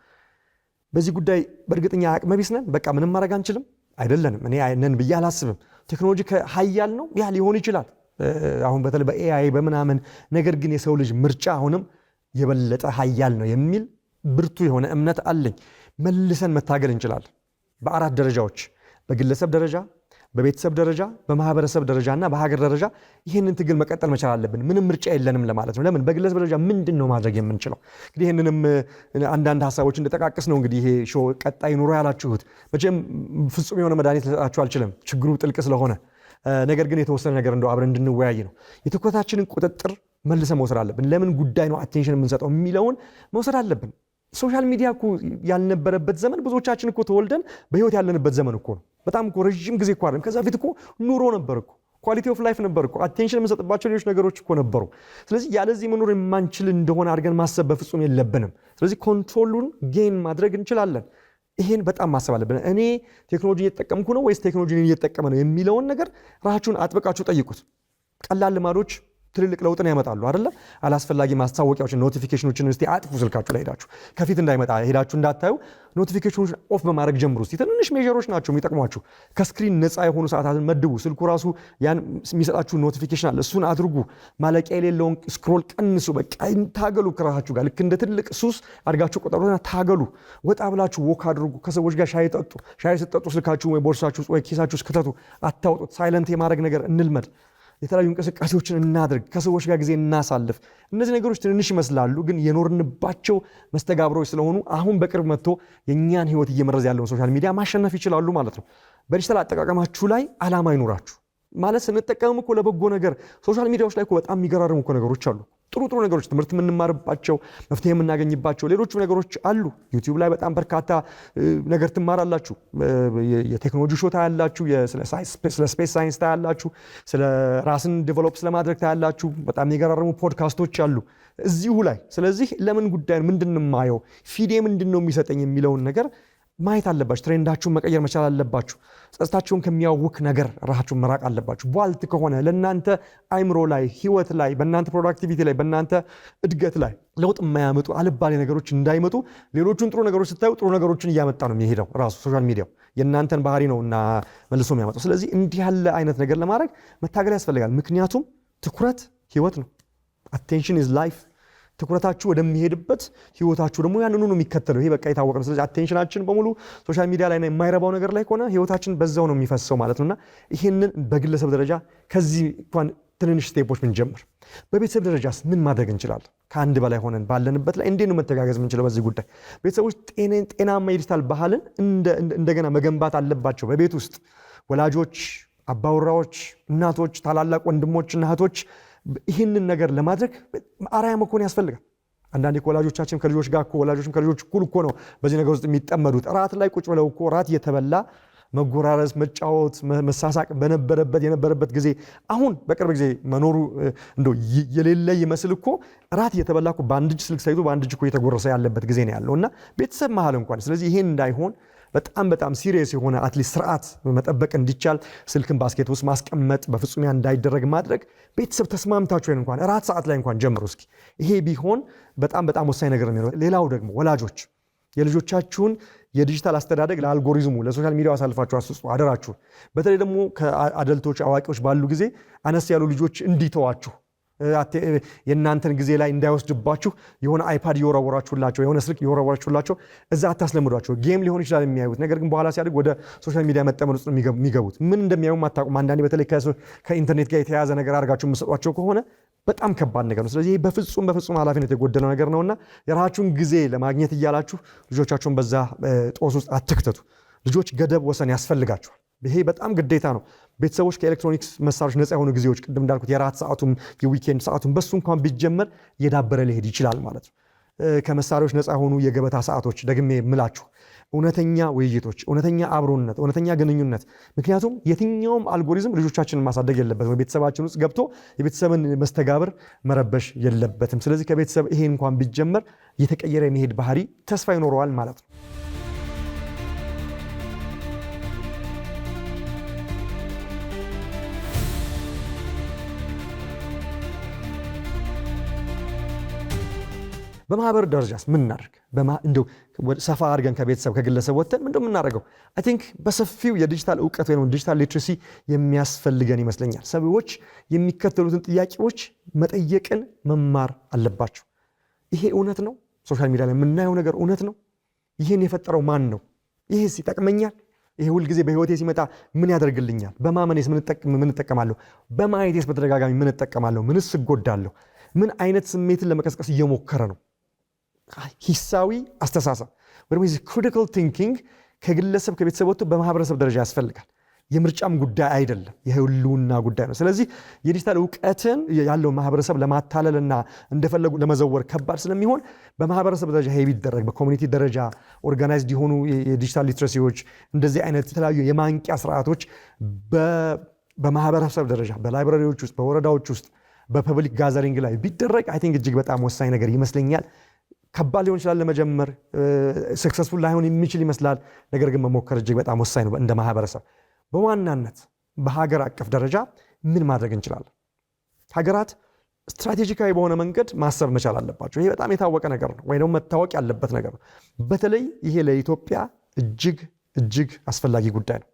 በዚህ ጉዳይ በእርግጠኛ አቅመ ቢስ ነን? በቃ ምንም ማድረግ አንችልም? አይደለንም። እኔ ነን ብዬ አላስብም። ቴክኖሎጂ ኃያል ነው፣ ያ ሊሆን ይችላል አሁን በተለይ በኤአይ በምናምን። ነገር ግን የሰው ልጅ ምርጫ አሁንም የበለጠ ኃያል ነው የሚል ብርቱ የሆነ እምነት አለኝ። መልሰን መታገል እንችላለን በአራት ደረጃዎች፣ በግለሰብ ደረጃ፣ በቤተሰብ ደረጃ፣ በማህበረሰብ ደረጃና በሀገር ደረጃ ይህንን ትግል መቀጠል መቻል አለብን። ምንም ምርጫ የለንም ለማለት ነው። ለምን? በግለሰብ ደረጃ ምንድን ነው ማድረግ የምንችለው? እንግዲህ ይህንንም አንዳንድ ሀሳቦች እንደጠቃቅስ ነው እንግዲህ ይሄ ሾው ቀጣይ ኑሮ ያላችሁት። መቼም ፍጹም የሆነ መድኃኒት ልሰጣችሁ አልችልም ችግሩ ጥልቅ ስለሆነ። ነገር ግን የተወሰነ ነገር እንደው አብረን እንድንወያይ ነው። የትኩረታችንን ቁጥጥር መልሰን መውሰድ አለብን። ለምን ጉዳይ ነው አቴንሽን የምንሰጠው የሚለውን መውሰድ አለብን። ሶሻል ሚዲያ እኮ ያልነበረበት ዘመን ብዙዎቻችን እኮ ተወልደን በህይወት ያለንበት ዘመን እኮ ነው። በጣም እኮ ረጅም ጊዜ እኮ አይደለም። ከዛ ፊት እኮ ኑሮ ነበር እኮ፣ ኳሊቲ ኦፍ ላይፍ ነበር እኮ፣ አቴንሽን የምንሰጥባቸው ሌሎች ነገሮች እኮ ነበሩ። ስለዚህ ያለዚህ መኖር የማንችል እንደሆነ አድርገን ማሰብ በፍጹም የለብንም። ስለዚህ ኮንትሮሉን ጌን ማድረግ እንችላለን። ይሄን በጣም ማሰብ አለብን። እኔ ቴክኖሎጂ እየተጠቀምኩ ነው ወይስ ቴክኖሎጂን እየተጠቀመ ነው የሚለውን ነገር ራሳችሁን አጥብቃችሁ ጠይቁት። ቀላል ልማዶች ትልልቅ ለውጥን ያመጣሉ አይደለ? አላስፈላጊ ማስታወቂያዎችን፣ ኖቲፊኬሽኖችን እስቲ አጥፉ። ስልካችሁ ላይ ሄዳችሁ ከፊት እንዳይመጣ ሄዳችሁ እንዳታዩ ኖቲፊኬሽኖችን ኦፍ በማድረግ ጀምሩ። እስቲ ትንንሽ ሜጀሮች ናቸው የሚጠቅሟችሁ። ከስክሪን ነፃ የሆኑ ሰዓታትን መድቡ። ስልኩ ራሱ ያን የሚሰጣችሁ ኖቲፊኬሽን አለ፣ እሱን አድርጉ። ማለቂያ የሌለውን ስክሮል ቀንሱ። በቃ ታገሉ ከራሳችሁ ጋር። ልክ እንደ ትልቅ ሱስ አድርጋችሁ ቆጠሩና ታገሉ። ወጣ ብላችሁ ወክ አድርጉ። ከሰዎች ጋር ሻይ ጠጡ። ሻይ ስትጠጡ ስልካችሁ ወይ ቦርሳችሁ ወይ ኪሳችሁ ውስጥ ክተቱ። አታውጡት። ሳይለንት የማድረግ ነገር እንልመድ። የተለያዩ እንቅስቃሴዎችን እናድርግ። ከሰዎች ጋር ጊዜ እናሳልፍ። እነዚህ ነገሮች ትንንሽ ይመስላሉ፣ ግን የኖርንባቸው መስተጋብሮች ስለሆኑ አሁን በቅርብ መጥቶ የእኛን ህይወት እየመረዝ ያለውን ሶሻል ሚዲያ ማሸነፍ ይችላሉ ማለት ነው። በዲጂታል አጠቃቀማችሁ ላይ ዓላማ ይኖራችሁ ማለት ስንጠቀም እኮ ለበጎ ነገር ሶሻል ሚዲያዎች ላይ እኮ በጣም የሚገራርሙ እኮ ነገሮች አሉ። ጥሩ ነገሮች፣ ትምህርት የምንማርባቸው፣ መፍትሄ የምናገኝባቸው ሌሎች ነገሮች አሉ። ዩቲዩብ ላይ በጣም በርካታ ነገር ትማራላችሁ። የቴክኖሎጂ ሾው ታያላችሁ፣ ስለ ስፔስ ሳይንስ ታያላችሁ፣ ስለ ራስን ዴቨሎፕ ስለማድረግ ታያላችሁ። በጣም የሚገራርሙ ፖድካስቶች አሉ እዚሁ ላይ። ስለዚህ ለምን ጉዳይ ምንድን ነው የማየው፣ ፊዴ ምንድን ነው የሚሰጠኝ የሚለውን ነገር ማየት አለባችሁ። ትሬንዳችሁን መቀየር መቻል አለባችሁ። ጸጥታችሁን ከሚያውክ ነገር ራሳችሁን መራቅ አለባችሁ። ቧልት ከሆነ ለእናንተ አይምሮ ላይ፣ ህይወት ላይ፣ በእናንተ ፕሮዳክቲቪቲ ላይ፣ በእናንተ እድገት ላይ ለውጥ የማያመጡ አልባሌ ነገሮች እንዳይመጡ ሌሎቹን ጥሩ ነገሮች ስታዩ ጥሩ ነገሮችን እያመጣ ነው የሚሄደው ራሱ ሶሻል ሚዲያው። የእናንተን ባህሪ ነው እና መልሶ የሚያመጣው። ስለዚህ እንዲህ ያለ አይነት ነገር ለማድረግ መታገል ያስፈልጋል። ምክንያቱም ትኩረት ህይወት ነው። አቴንሽን ኢዝ ላይፍ። ትኩረታችሁ ወደሚሄድበት ህይወታችሁ ደግሞ ያንኑ ነው የሚከተለው። ይሄ በቃ የታወቀ ነው። ስለዚህ አቴንሽናችን በሙሉ ሶሻል ሚዲያ ላይ የማይረባው ነገር ላይ ከሆነ ህይወታችን በዛው ነው የሚፈሰው ማለት ነውና ይሄንን በግለሰብ ደረጃ ከዚህ እንኳን ትንንሽ ስቴፖች ብንጀምር፣ በቤተሰብ ደረጃስ ምን ማድረግ እንችላለን? ከአንድ በላይ ሆነን ባለንበት ላይ እንዴት ነው መተጋገዝ የምንችለው? በዚህ ጉዳይ ቤተሰቦች ጤናማ የዲጂታል ባህልን እንደገና መገንባት አለባቸው። በቤት ውስጥ ወላጆች፣ አባወራዎች፣ እናቶች፣ ታላላቅ ወንድሞችና እህቶች ይህንን ነገር ለማድረግ አርአያ መሆን ያስፈልጋል። አንዳንዴ ወላጆቻችን ከልጆች ጋር ወላጆችም ከልጆች እኩል እኮ ነው በዚህ ነገር ውስጥ የሚጠመዱት። ራት ላይ ቁጭ ብለው እኮ ራት እየተበላ መጎራረስ፣ መጫወት፣ መሳሳቅ የነበረበት ጊዜ አሁን በቅርብ ጊዜ መኖሩ እንደው የሌለ ይመስል እኮ ራት እየተበላ እኮ በአንድ እጅ ስልክ ሳይዙ በአንድ እጅ እኮ እየተጎረሰ ያለበት ጊዜ ነው ያለውና ቤተሰብ መሀል እንኳን ስለዚህ ይሄን እንዳይሆን በጣም ሲሪየስ የሆነ አትሊስት ስርዓት መጠበቅ እንዲቻል ስልክን ባስኬት ውስጥ ማስቀመጥ በፍጹም እንዳይደረግ ማድረግ ቤተሰብ ተስማምታችሁ እንኳን ራት ሰዓት ላይ እንኳን ጀምሩ እስኪ። ይሄ ቢሆን በጣም ወሳኝ ነገር ነው። ሌላው ደግሞ ወላጆች የልጆቻችሁን የዲጂታል አስተዳደግ ለአልጎሪዝሙ ለሶሻል ሚዲያው አሳልፋችሁ አስጡ አደራችሁ። በተለይ ደግሞ ከአደልቶች አዋቂዎች ባሉ ጊዜ አነስ ያሉ ልጆች እንዲተዋችሁ የእናንተን ጊዜ ላይ እንዳይወስድባችሁ የሆነ አይፓድ እየወረወራችሁላቸው የሆነ ስልክ እየወረወራችሁላቸው እዛ አታስለምዷቸው። ጌም ሊሆን ይችላል የሚያዩት፣ ነገር ግን በኋላ ሲያድግ ወደ ሶሻል ሚዲያ መጠመድ ውስጥ የሚገቡት ምን እንደሚያዩም አታውቁም። አንዳንዴ በተለይ ከኢንተርኔት ጋር የተያያዘ ነገር አድርጋችሁ የምትሰጧቸው ከሆነ በጣም ከባድ ነገር ነው። ስለዚህ በፍጹም ኃላፊነት የጎደለው ነገር ነውና የራሳችሁን ጊዜ ለማግኘት እያላችሁ ልጆቻችሁን በዛ ጦስ ውስጥ አትክተቱ። ልጆች ገደብ ወሰን ያስፈልጋቸዋል። ይሄ በጣም ግዴታ ነው። ቤተሰቦች ከኤሌክትሮኒክስ መሳሪያዎች ነፃ የሆኑ ጊዜዎች ቅድም እንዳልኩት የራት ሰዓቱም የዊኬንድ ሰዓቱም በሱ እንኳን ቢጀመር እየዳበረ ሊሄድ ይችላል ማለት ነው። ከመሳሪያዎች ነፃ የሆኑ የገበታ ሰዓቶች፣ ደግሜ የምላችሁ እውነተኛ ውይይቶች፣ እውነተኛ አብሮነት፣ እውነተኛ ግንኙነት። ምክንያቱም የትኛውም አልጎሪዝም ልጆቻችንን ማሳደግ የለበትም። ቤተሰባችን ውስጥ ገብቶ የቤተሰብን መስተጋብር መረበሽ የለበትም። ስለዚህ ከቤተሰብ ይሄ እንኳን ቢጀመር እየተቀየረ የሚሄድ ባህሪ ተስፋ ይኖረዋል ማለት ነው። በማህበር ደረጃስ ምን እናደርግ? እንደው ሰፋ አድርገን ከቤተሰብ ከግለሰብ ወጥተን ምንድነው የምናደርገው? አይ ቲንክ በሰፊው የዲጂታል እውቀት ወይም ዲጂታል ሊትሬሲ የሚያስፈልገን ይመስለኛል። ሰዎች የሚከተሉትን ጥያቄዎች መጠየቅን መማር አለባቸው። ይሄ እውነት ነው? ሶሻል ሚዲያ ላይ የምናየው ነገር እውነት ነው? ይህን የፈጠረው ማን ነው? ይህስ ይጠቅመኛል? ይሄ ሁልጊዜ በህይወቴ ሲመጣ ምን ያደርግልኛል? በማመኔስ ምን እጠቀማለሁ? በማየቴስ በተደጋጋሚ ምን እጠቀማለሁ? ምንስ እጎዳለሁ? ምን አይነት ስሜትን ለመቀስቀስ እየሞከረ ነው? ሂሳዊ አስተሳሰብ ወይም ክሪቲካል ቲንኪንግ ከግለሰብ ከቤተሰብ ወጥቶ በማህበረሰብ ደረጃ ያስፈልጋል። የምርጫም ጉዳይ አይደለም፣ የህልውና ጉዳይ ነው። ስለዚህ የዲጂታል እውቀትን ያለው ማህበረሰብ ለማታለልና እንደፈለጉ ለመዘወር ከባድ ስለሚሆን በማህበረሰብ ደረጃ ይሄ ቢደረግ፣ በኮሚኒቲ ደረጃ ኦርጋናይዝድ የሆኑ የዲጂታል ሊትሬሲዎች፣ እንደዚህ አይነት የተለያዩ የማንቂያ ስርዓቶች በማህበረሰብ ደረጃ በላይብራሪዎች ውስጥ፣ በወረዳዎች ውስጥ፣ በፐብሊክ ጋዘሪንግ ላይ ቢደረግ አይ ቲንክ እጅግ በጣም ወሳኝ ነገር ይመስለኛል። ከባድ ሊሆን ይችላል ለመጀመር፣ ሰክሰስፉል ላይሆን የሚችል ይመስላል። ነገር ግን መሞከር እጅግ በጣም ወሳኝ ነው። እንደ ማህበረሰብ በዋናነት በሀገር አቀፍ ደረጃ ምን ማድረግ እንችላለን? ሀገራት ስትራቴጂካዊ በሆነ መንገድ ማሰብ መቻል አለባቸው። ይሄ በጣም የታወቀ ነገር ነው፣ ወይ ደግሞ መታወቅ ያለበት ነገር ነው። በተለይ ይሄ ለኢትዮጵያ እጅግ አስፈላጊ ጉዳይ ነው።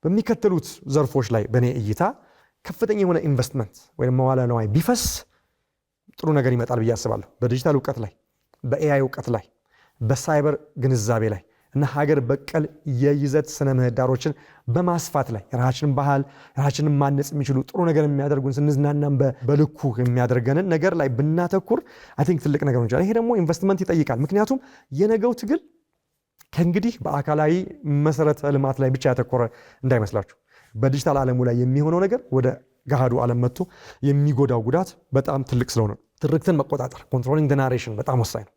በሚከተሉት ዘርፎች ላይ በእኔ እይታ ከፍተኛ የሆነ ኢንቨስትመንት ወይም መዋለ ንዋይ ቢፈስ ጥሩ ነገር ይመጣል ብዬ አስባለሁ። በዲጂታል እውቀት ላይ፣ በኤአይ እውቀት ላይ፣ በሳይበር ግንዛቤ ላይ እና ሀገር በቀል የይዘት ስነ ምህዳሮችን በማስፋት ላይ የራሳችንን ባህል የራሳችንን ማነጽ የሚችሉ ጥሩ ነገር የሚያደርጉን ስንዝናናም በልኩ የሚያደርገንን ነገር ላይ ብናተኩር አይ ቲንክ ትልቅ ነገር ነው። ይሄ ደግሞ ኢንቨስትመንት ይጠይቃል። ምክንያቱም የነገው ትግል ከእንግዲህ በአካላዊ መሰረተ ልማት ላይ ብቻ ያተኮረ እንዳይመስላችሁ። በዲጂታል ዓለሙ ላይ የሚሆነው ነገር ወደ ገሃዱ ዓለም መጥቶ የሚጎዳው ጉዳት በጣም ትልቅ ስለሆነ ትርክትን መቆጣጠር ኮንትሮሊንግ ዘ ናሬሽን በጣም ወሳኝ ነው።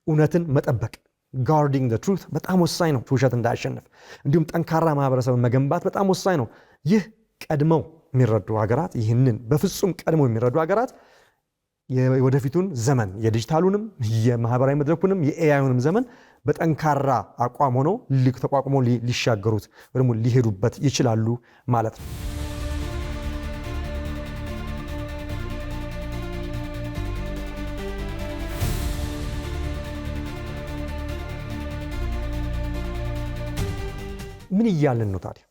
እውነትን መጠበቅ ጋርዲንግ ዘ ትሩት በጣም ወሳኝ ነው፣ ውሸት እንዳያሸንፍ። እንዲሁም ጠንካራ ማህበረሰብን መገንባት በጣም ወሳኝ ነው። ይህ ቀድመው የሚረዱ ሀገራት ይህንን በፍጹም ቀድመው የሚረዱ ሀገራት የወደፊቱን ዘመን የዲጂታሉንም የማህበራዊ መድረኩንም የኤአይውንም ዘመን በጠንካራ አቋም ሆነው ተቋቁመው ሊሻገሩት ወይም ሊሄዱበት ይችላሉ ማለት ነው። ምን እያልን ነው ታዲያ?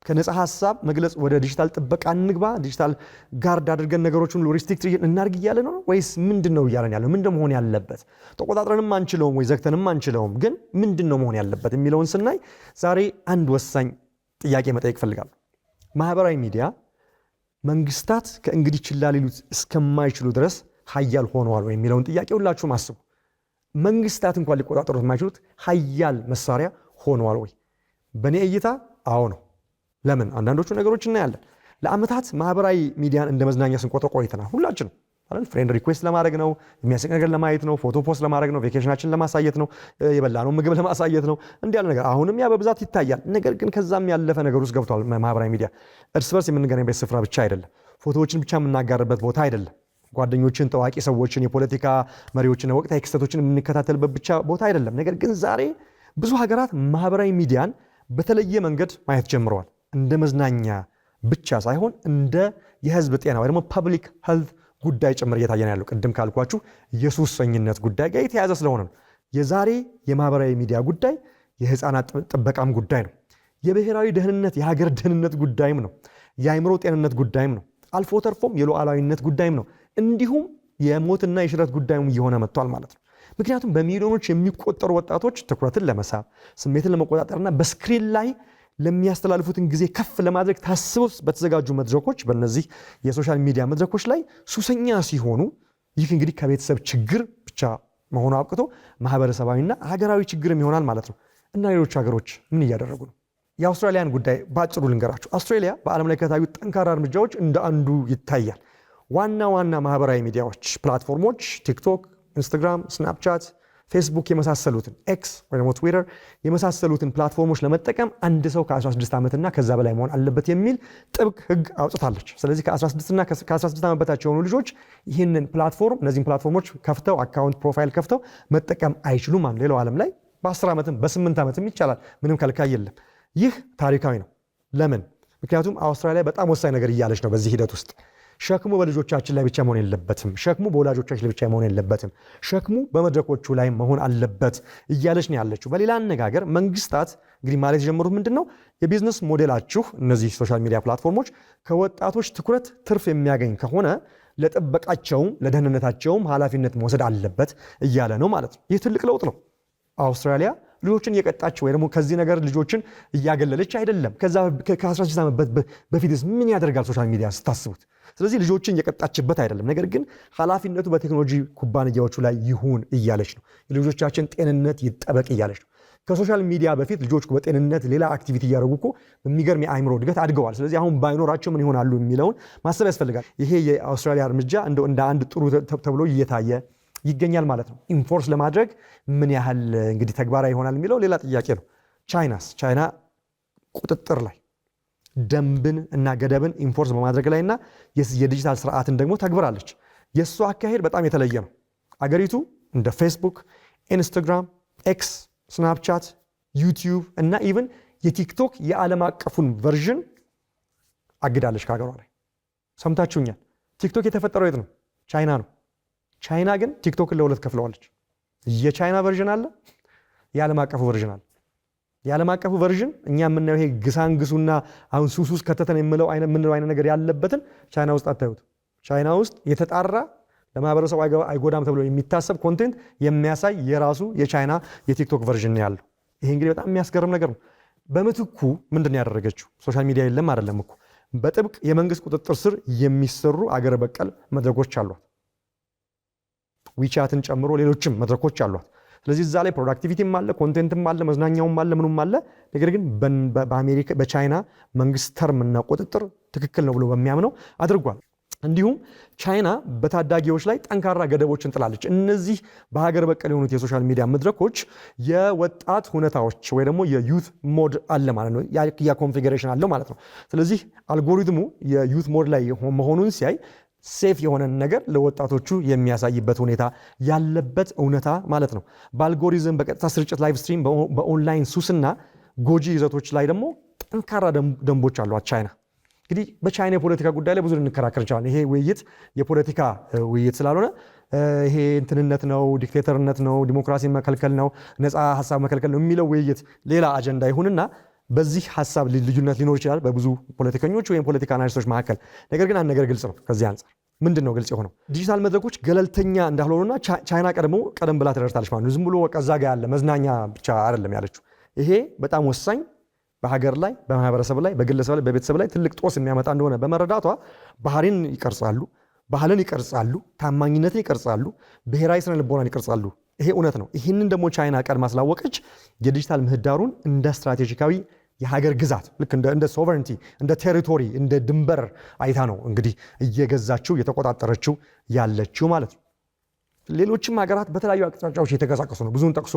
ከነፃ ሐሳብ መግለጽ ወደ ዲጂታል ጥበቃ እንግባ፣ ዲጂታል ጋርድ አድርገን ነገሮችን ሪስትሪክት እናድርግ እያለ ነው ወይስ ምንድነው እያለን ያለው? ምንድነው መሆን ያለበት? ተቆጣጥረንም አንችለውም ወይ ዘግተንም አንችለውም፣ ግን ምንድነው መሆን ያለበት የሚለውን ስናይ ዛሬ አንድ ወሳኝ ጥያቄ መጠየቅ ፈልጋለሁ። ማህበራዊ ሚዲያ መንግስታት ከእንግዲህ ችላ ሊሉት እስከማይችሉ ድረስ ሀያል ሆነዋል ወይ የሚለውን ጥያቄ ሁላችሁም አስቡ። መንግስታት እንኳን ሊቆጣጠሩት የማይችሉት ሀያል መሳሪያ ሆነዋል ወይ? በእኔ እይታ አዎ ነው። ለምን? አንዳንዶቹ ነገሮች እናያለን። ለአመታት ማህበራዊ ሚዲያን እንደ መዝናኛ ስንቆጥር ቆይተናል። ሁላችንም አይደል? ፍሬንድ ሪኩዌስት ለማድረግ ነው፣ የሚያስቅ ነገር ለማየት ነው፣ ፎቶ ፖስት ለማድረግ ነው፣ ቬኬሽናችን ለማሳየት ነው፣ የበላነው ምግብ ለማሳየት ነው፣ እንዲህ ያለ ነገር አሁንም ያ በብዛት ይታያል። ነገር ግን ከዛም ያለፈ ነገር ውስጥ ገብቷል ማህበራዊ ሚዲያ። እርስ በርስ የምንገናኝበት ስፍራ ብቻ አይደለም፣ ፎቶዎችን ብቻ የምናጋርበት ቦታ አይደለም፣ ጓደኞችን፣ ታዋቂ ሰዎችን፣ የፖለቲካ መሪዎችን፣ ወቅታዊ ክስተቶችን የምንከታተልበት ብቻ ቦታ አይደለም። ነገር ግን ዛሬ ብዙ ሀገራት ማህበራዊ ሚዲያን በተለየ መንገድ ማየት ጀምረዋል። እንደ መዝናኛ ብቻ ሳይሆን እንደ የህዝብ ጤና ወይ ደግሞ ፐብሊክ ሄልት ጉዳይ ጭምር እየታየ ነው ያለው። ቅድም ካልኳችሁ የሱሰኝነት ጉዳይ ጋር የተያያዘ ስለሆነ ነው። የዛሬ የማህበራዊ ሚዲያ ጉዳይ የህፃናት ጥበቃም ጉዳይ ነው። የብሔራዊ ደህንነት የሀገር ደህንነት ጉዳይም ነው። የአእምሮ ጤንነት ጉዳይም ነው። አልፎ ተርፎም የሉዓላዊነት ጉዳይም ነው። እንዲሁም የሞትና የሽረት ጉዳይም እየሆነ መጥቷል ማለት ነው። ምክንያቱም በሚሊዮኖች የሚቆጠሩ ወጣቶች ትኩረትን ለመሳብ ስሜትን ለመቆጣጠርና በስክሪን ላይ ለሚያስተላልፉትን ጊዜ ከፍ ለማድረግ ታስበው በተዘጋጁ መድረኮች በእነዚህ የሶሻል ሚዲያ መድረኮች ላይ ሱሰኛ ሲሆኑ ይህ እንግዲህ ከቤተሰብ ችግር ብቻ መሆኑ አብቅቶ ማህበረሰባዊና ሀገራዊ ችግርም ይሆናል ማለት ነው። እና ሌሎች ሀገሮች ምን እያደረጉ ነው? የአውስትራሊያን ጉዳይ በአጭሩ ልንገራችሁ። አውስትራሊያ በዓለም ላይ ከታዩ ጠንካራ እርምጃዎች እንደ አንዱ ይታያል። ዋና ዋና ማህበራዊ ሚዲያዎች ፕላትፎርሞች ቲክቶክ፣ ኢንስታግራም፣ ስናፕቻት፣ ፌስቡክ የመሳሰሉትን ኤክስ ወይ ደግሞ ትዊተር የመሳሰሉትን ፕላትፎርሞች ለመጠቀም አንድ ሰው ከ16 ዓመትና ከዛ በላይ መሆን አለበት የሚል ጥብቅ ህግ አውጥታለች። ስለዚህ ከ16ና ከ16 ዓመት በታች የሆኑ ልጆች ይህንን ፕላትፎርም እነዚህን ፕላትፎርሞች ከፍተው አካውንት ፕሮፋይል ከፍተው መጠቀም አይችሉም። ሌላው ዓለም ላይ በ10 ዓመትም በ8 ዓመትም ይቻላል። ምንም ከልካይ የለም። ይህ ታሪካዊ ነው። ለምን? ምክንያቱም አውስትራሊያ በጣም ወሳኝ ነገር እያለች ነው። በዚህ ሂደት ውስጥ ሸክሙ በልጆቻችን ላይ ብቻ መሆን የለበትም፣ ሸክሙ በወላጆቻችን ላይ ብቻ መሆን የለበትም፣ ሸክሙ በመድረኮቹ ላይ መሆን አለበት እያለች ነው ያለችው። በሌላ አነጋገር መንግስታት እንግዲህ ማለት የጀመሩት ምንድነው? የቢዝነስ ሞዴላችሁ እነዚህ ሶሻል ሚዲያ ፕላትፎርሞች ከወጣቶች ትኩረት ትርፍ የሚያገኝ ከሆነ ለጥበቃቸውም ለደህንነታቸውም ኃላፊነት መውሰድ አለበት እያለ ነው ማለት ነው። ይህ ትልቅ ለውጥ ነው። አውስትራሊያ ልጆችን እየቀጣች ወይ ደግሞ ከዚህ ነገር ልጆችን እያገለለች አይደለም። ከዛ ከ16 ዓመት በፊትስ ምን ያደርጋል ሶሻል ሚዲያ ስታስቡት? ስለዚህ ልጆችን እየቀጣችበት አይደለም፣ ነገር ግን ኃላፊነቱ በቴክኖሎጂ ኩባንያዎቹ ላይ ይሁን እያለች ነው። የልጆቻችን ጤንነት ይጠበቅ እያለች ነው። ከሶሻል ሚዲያ በፊት ልጆች በጤንነት ሌላ አክቲቪቲ እያደረጉ እኮ በሚገርም የአእምሮ እድገት አድገዋል። ስለዚህ አሁን ባይኖራቸው ምን ይሆናሉ የሚለውን ማሰብ ያስፈልጋል። ይሄ የአውስትራሊያ እርምጃ እንደ አንድ ጥሩ ተብሎ እየታየ ይገኛል ማለት ነው። ኢንፎርስ ለማድረግ ምን ያህል እንግዲህ ተግባራዊ ይሆናል የሚለው ሌላ ጥያቄ ነው። ቻይና ቁጥጥር ላይ ደንብን እና ገደብን ኢንፎርስ በማድረግ ላይ እና የዲጂታል ስርዓትን ደግሞ ተግብራለች። የእሱ አካሄድ በጣም የተለየ ነው። አገሪቱ እንደ ፌስቡክ፣ ኢንስታግራም፣ ኤክስ፣ ስናፕቻት፣ ዩቲዩብ እና ኢቨን የቲክቶክ የዓለም አቀፉን ቨርዥን አግዳለች ከሀገሯ ላይ። ሰምታችሁኛል። ቲክቶክ የተፈጠረው የት ነው? ቻይና ነው። ቻይና ግን ቲክቶክን ለሁለት ከፍለዋለች። የቻይና ቨርዥን አለ፣ የዓለም አቀፉ ቨርዥን አለ። የዓለም አቀፉ ቨርዥን እኛ የምናየው ይሄ ግሳንግሱና አሁን ሱሱስ ከተተን የምንለው አይነት ነገር ያለበትን ቻይና ውስጥ አታዩት። ቻይና ውስጥ የተጣራ ለማህበረሰቡ አይጎዳም ተብሎ የሚታሰብ ኮንቴንት የሚያሳይ የራሱ የቻይና የቲክቶክ ቨርዥን ያለው። ይሄ እንግዲህ በጣም የሚያስገርም ነገር ነው። በምትኩ ምንድን ነው ያደረገችው? ሶሻል ሚዲያ የለም አይደለም እኮ፣ በጥብቅ የመንግስት ቁጥጥር ስር የሚሰሩ አገር በቀል መድረኮች አሏት። ዊቻትን ጨምሮ ሌሎችም መድረኮች አሏት። ስለዚህ እዛ ላይ ፕሮዳክቲቪቲም አለ፣ ኮንቴንትም አለ፣ መዝናኛውም አለ፣ ምኑም አለ። ነገር ግን በአሜሪካ በቻይና መንግስት ተርምና ቁጥጥር ትክክል ነው ብሎ በሚያምነው አድርጓል። እንዲሁም ቻይና በታዳጊዎች ላይ ጠንካራ ገደቦችን ጥላለች። እነዚህ በሀገር በቀል የሆኑት የሶሻል ሚዲያ መድረኮች የወጣት ሁኔታዎች ወይ ደግሞ የዩት ሞድ አለ ማለት ነው። ያ ኮንፊግሬሽን አለው ማለት ነው። ስለዚህ አልጎሪትሙ የዩት ሞድ ላይ መሆኑን ሲያይ ሴፍ የሆነን ነገር ለወጣቶቹ የሚያሳይበት ሁኔታ ያለበት እውነታ ማለት ነው። በአልጎሪዝም በቀጥታ ስርጭት ላይቭ ስትሪም፣ በኦንላይን ሱስና ጎጂ ይዘቶች ላይ ደግሞ ጠንካራ ደንቦች አሏት ቻይና። እንግዲህ በቻይና የፖለቲካ ጉዳይ ላይ ብዙ ልንከራከር እንችላለን። ይሄ ውይይት የፖለቲካ ውይይት ስላልሆነ ይሄ እንትንነት ነው፣ ዲክቴተርነት ነው፣ ዲሞክራሲ መከልከል ነው፣ ነፃ ሀሳብ መከልከል ነው የሚለው ውይይት ሌላ አጀንዳ ይሁንና በዚህ ሀሳብ ልዩነት ሊኖር ይችላል በብዙ ፖለቲከኞች ወይም ፖለቲካ አናሊስቶች መካከል። ነገር ግን አንድ ነገር ግልጽ ነው። ከዚህ አንጻር ምንድን ነው ግልጽ የሆነው? ዲጂታል መድረኮች ገለልተኛ እንዳልሆኑና ቻይና ቀደም ብላ ተደርታለች ማለት ነው። ዝም ብሎ እዛ ጋ ያለ መዝናኛ ብቻ አይደለም ያለችው። ይሄ በጣም ወሳኝ በሀገር ላይ፣ በማህበረሰብ ላይ፣ በግለሰብ ላይ፣ በቤተሰብ ላይ ትልቅ ጦስ የሚያመጣ እንደሆነ በመረዳቷ ባህሪን ይቀርጻሉ፣ ባህልን ይቀርጻሉ፣ ታማኝነትን ይቀርጻሉ፣ ብሔራዊ ስነ ልቦናን ይቀርጻሉ። ይሄ እውነት ነው። ይህንን ደግሞ ቻይና ቀድማ ስላወቀች የዲጂታል ምህዳሩን እንደ ስትራቴጂካዊ የሀገር ግዛት ልክ እንደ ሶቨረንቲ እንደ ቴሪቶሪ እንደ ድንበር አይታ ነው እንግዲህ እየገዛችው የተቆጣጠረችው ያለችው ማለት ነው። ሌሎችም ሀገራት በተለያዩ አቅጣጫዎች እየተንቀሳቀሱ ነው። ብዙውን ጠቅሶ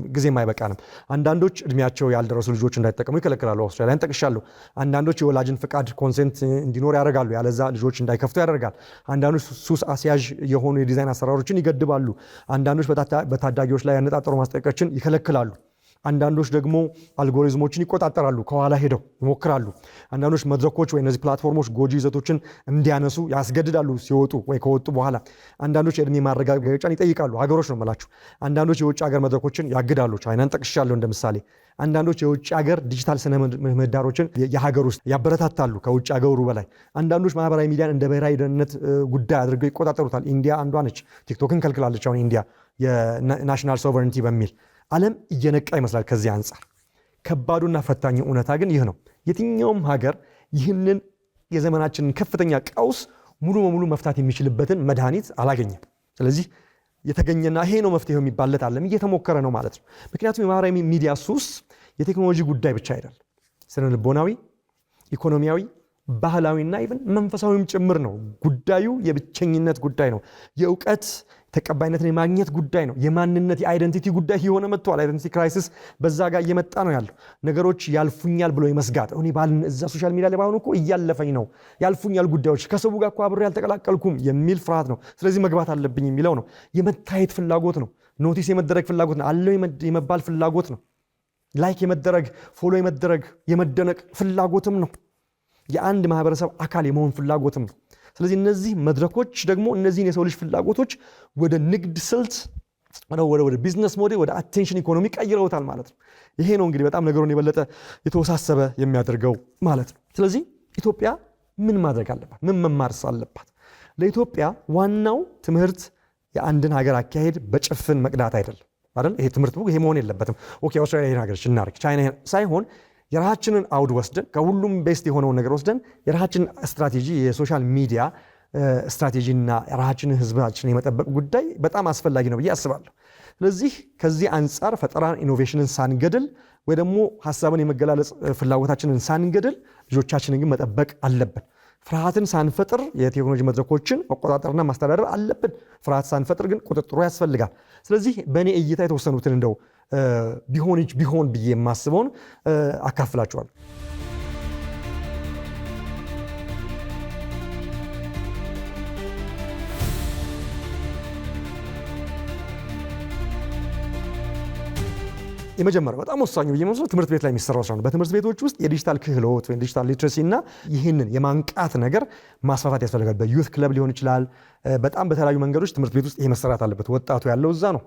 ጊዜም አይበቃንም። አንዳንዶች እድሜያቸው ያልደረሱ ልጆች እንዳይጠቀሙ ይከለክላሉ። አውስትራሊያን ጠቅሻለሁ። አንዳንዶች የወላጅን ፍቃድ ኮንሴንት እንዲኖር ያደርጋሉ፣ ያለዛ ልጆች እንዳይከፍቱ ያደርጋል። አንዳንዶች ሱስ አስያዥ የሆኑ የዲዛይን አሰራሮችን ይገድባሉ። አንዳንዶች በታዳጊዎች ላይ ያነጣጠሩ ማስጠንቀቂያዎችን ይከለክላሉ። አንዳንዶች ደግሞ አልጎሪዝሞችን ይቆጣጠራሉ፣ ከኋላ ሄደው ይሞክራሉ። አንዳንዶች መድረኮች ወይ እነዚህ ፕላትፎርሞች ጎጂ ይዘቶችን እንዲያነሱ ያስገድዳሉ ሲወጡ ወይ ከወጡ በኋላ። አንዳንዶች የእድሜ ማረጋገጫን ይጠይቃሉ፣ ሀገሮች ነው የምላችሁ። አንዳንዶች የውጭ ሀገር መድረኮችን ያግዳሉ፣ ቻይናን ጠቅሻለሁ እንደ ምሳሌ። አንዳንዶች የውጭ ሀገር ዲጂታል ስነ ምህዳሮችን የሀገር ውስጥ ያበረታታሉ ከውጭ ሀገሩ በላይ። አንዳንዶች ማህበራዊ ሚዲያን እንደ ብሔራዊ ደህንነት ጉዳይ አድርገው ይቆጣጠሩታል። ኢንዲያ አንዷ ነች፣ ቲክቶክን ከልክላለች አሁን ኢንዲያ የናሽናል ሶቨረንቲ በሚል። ዓለም እየነቃ ይመስላል ከዚህ አንጻር። ከባዱና ፈታኙ እውነታ ግን ይህ ነው። የትኛውም ሀገር ይህንን የዘመናችንን ከፍተኛ ቀውስ ሙሉ በሙሉ መፍታት የሚችልበትን መድኃኒት አላገኘም። ስለዚህ የተገኘና ይሄ ነው መፍትሄው የሚባልለት ዓለም እየተሞከረ ነው ማለት ነው። ምክንያቱም የማህበራዊ ሚዲያ ሱስ የቴክኖሎጂ ጉዳይ ብቻ አይደለም፣ ስነ ልቦናዊ፣ ኢኮኖሚያዊ፣ ባህላዊና ኢቭን መንፈሳዊም ጭምር ነው። ጉዳዩ የብቸኝነት ጉዳይ ነው። የእውቀት ተቀባይነትን የማግኘት ጉዳይ ነው። የማንነት የአይደንቲቲ ጉዳይ የሆነ መጥቷል። አይደንቲቲ ክራይሲስ በዛ ጋር እየመጣ ነው ያለው። ነገሮች ያልፉኛል ብሎ የመስጋት እኔ እዛ ሶሻል ሚዲያ ላይ ባይሆን እኮ እያለፈኝ ነው፣ ያልፉኛል ጉዳዮች፣ ከሰው ጋር እኮ አብሬ ያልተቀላቀልኩም የሚል ፍርሃት ነው። ስለዚህ መግባት አለብኝ የሚለው ነው። የመታየት ፍላጎት ነው። ኖቲስ የመደረግ ፍላጎት ነው። አለው የመባል ፍላጎት ነው። ላይክ የመደረግ ፎሎ የመደረግ የመደነቅ ፍላጎትም ነው። የአንድ ማህበረሰብ አካል የመሆን ፍላጎትም ነው። ስለዚህ እነዚህ መድረኮች ደግሞ እነዚህን የሰው ልጅ ፍላጎቶች ወደ ንግድ ስልት፣ ወደ ቢዝነስ ሞዴል፣ ወደ አቴንሽን ኢኮኖሚ ቀይረውታል ማለት ነው። ይሄ ነው እንግዲህ በጣም ነገሩን የበለጠ የተወሳሰበ የሚያደርገው ማለት ነው። ስለዚህ ኢትዮጵያ ምን ማድረግ አለባት? ምን መማርስ አለባት? ለኢትዮጵያ ዋናው ትምህርት የአንድን ሀገር አካሄድ በጭፍን መቅዳት አይደለም አይደል? ይሄ ትምህርት ይሄ መሆን የለበትም። ኦኬ አውስትራሊያ ይሄን ሀገር እናርግ፣ ቻይና ሳይሆን የራሳችንን አውድ ወስደን ከሁሉም ቤስት የሆነውን ነገር ወስደን የራሳችንን ስትራቴጂ የሶሻል ሚዲያ ስትራቴጂና የራሳችንን ህዝባችን የመጠበቅ ጉዳይ በጣም አስፈላጊ ነው ብዬ አስባለሁ። ስለዚህ ከዚህ አንጻር ፈጠራን ኢኖቬሽንን ሳንገድል ወይ ደግሞ ሀሳብን የመገላለጽ ፍላጎታችንን ሳንገድል ልጆቻችንን ግን መጠበቅ አለብን። ፍርሃትን ሳንፈጥር የቴክኖሎጂ መድረኮችን መቆጣጠርና ማስተዳደር አለብን። ፍርሃት ሳንፈጥር ግን ቁጥጥሩ ያስፈልጋል። ስለዚህ በእኔ እይታ የተወሰኑትን እንደው ቢሆን ብዬ የማስበውን አካፍላችኋለሁ። የመጀመሪያው በጣም ወሳኙ ብዬ የምወስደው ትምህርት ቤት ላይ የሚሰራው ስራ ነው። በትምህርት ቤቶች ውስጥ የዲጂታል ክህሎት ወይም ዲጂታል ሊትረሲ እና ይህንን የማንቃት ነገር ማስፋፋት ያስፈልጋል። በዩት ክለብ ሊሆን ይችላል። በጣም በተለያዩ መንገዶች ትምህርት ቤት ውስጥ ይሄ መሰራት አለበት። ወጣቱ ያለው እዛ ነው።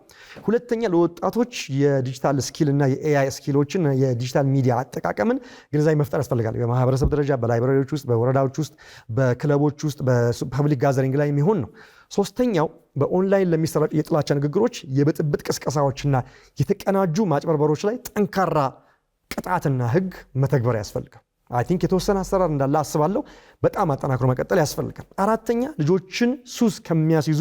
ሁለተኛ ለወጣቶች የዲጂታል ስኪል እና የኤአይ ስኪሎችን የዲጂታል ሚዲያ አጠቃቀምን ግንዛቤ መፍጠር ያስፈልጋል። በማህበረሰብ ደረጃ በላይብራሪዎች ውስጥ፣ በወረዳዎች ውስጥ፣ በክለቦች ውስጥ፣ በፐብሊክ ጋዘሪንግ ላይ የሚሆን ነው። ሶስተኛው በኦንላይን ለሚሰራጩ የጥላቻ ንግግሮች፣ የብጥብጥ ቅስቀሳዎችና የተቀናጁ ማጭበርበሮች ላይ ጠንካራ ቅጣትና ሕግ መተግበር ያስፈልጋል። አይ ቲንክ የተወሰነ አሰራር እንዳለ አስባለሁ። በጣም አጠናክሮ መቀጠል ያስፈልጋል። አራተኛ ልጆችን ሱስ ከሚያስይዙ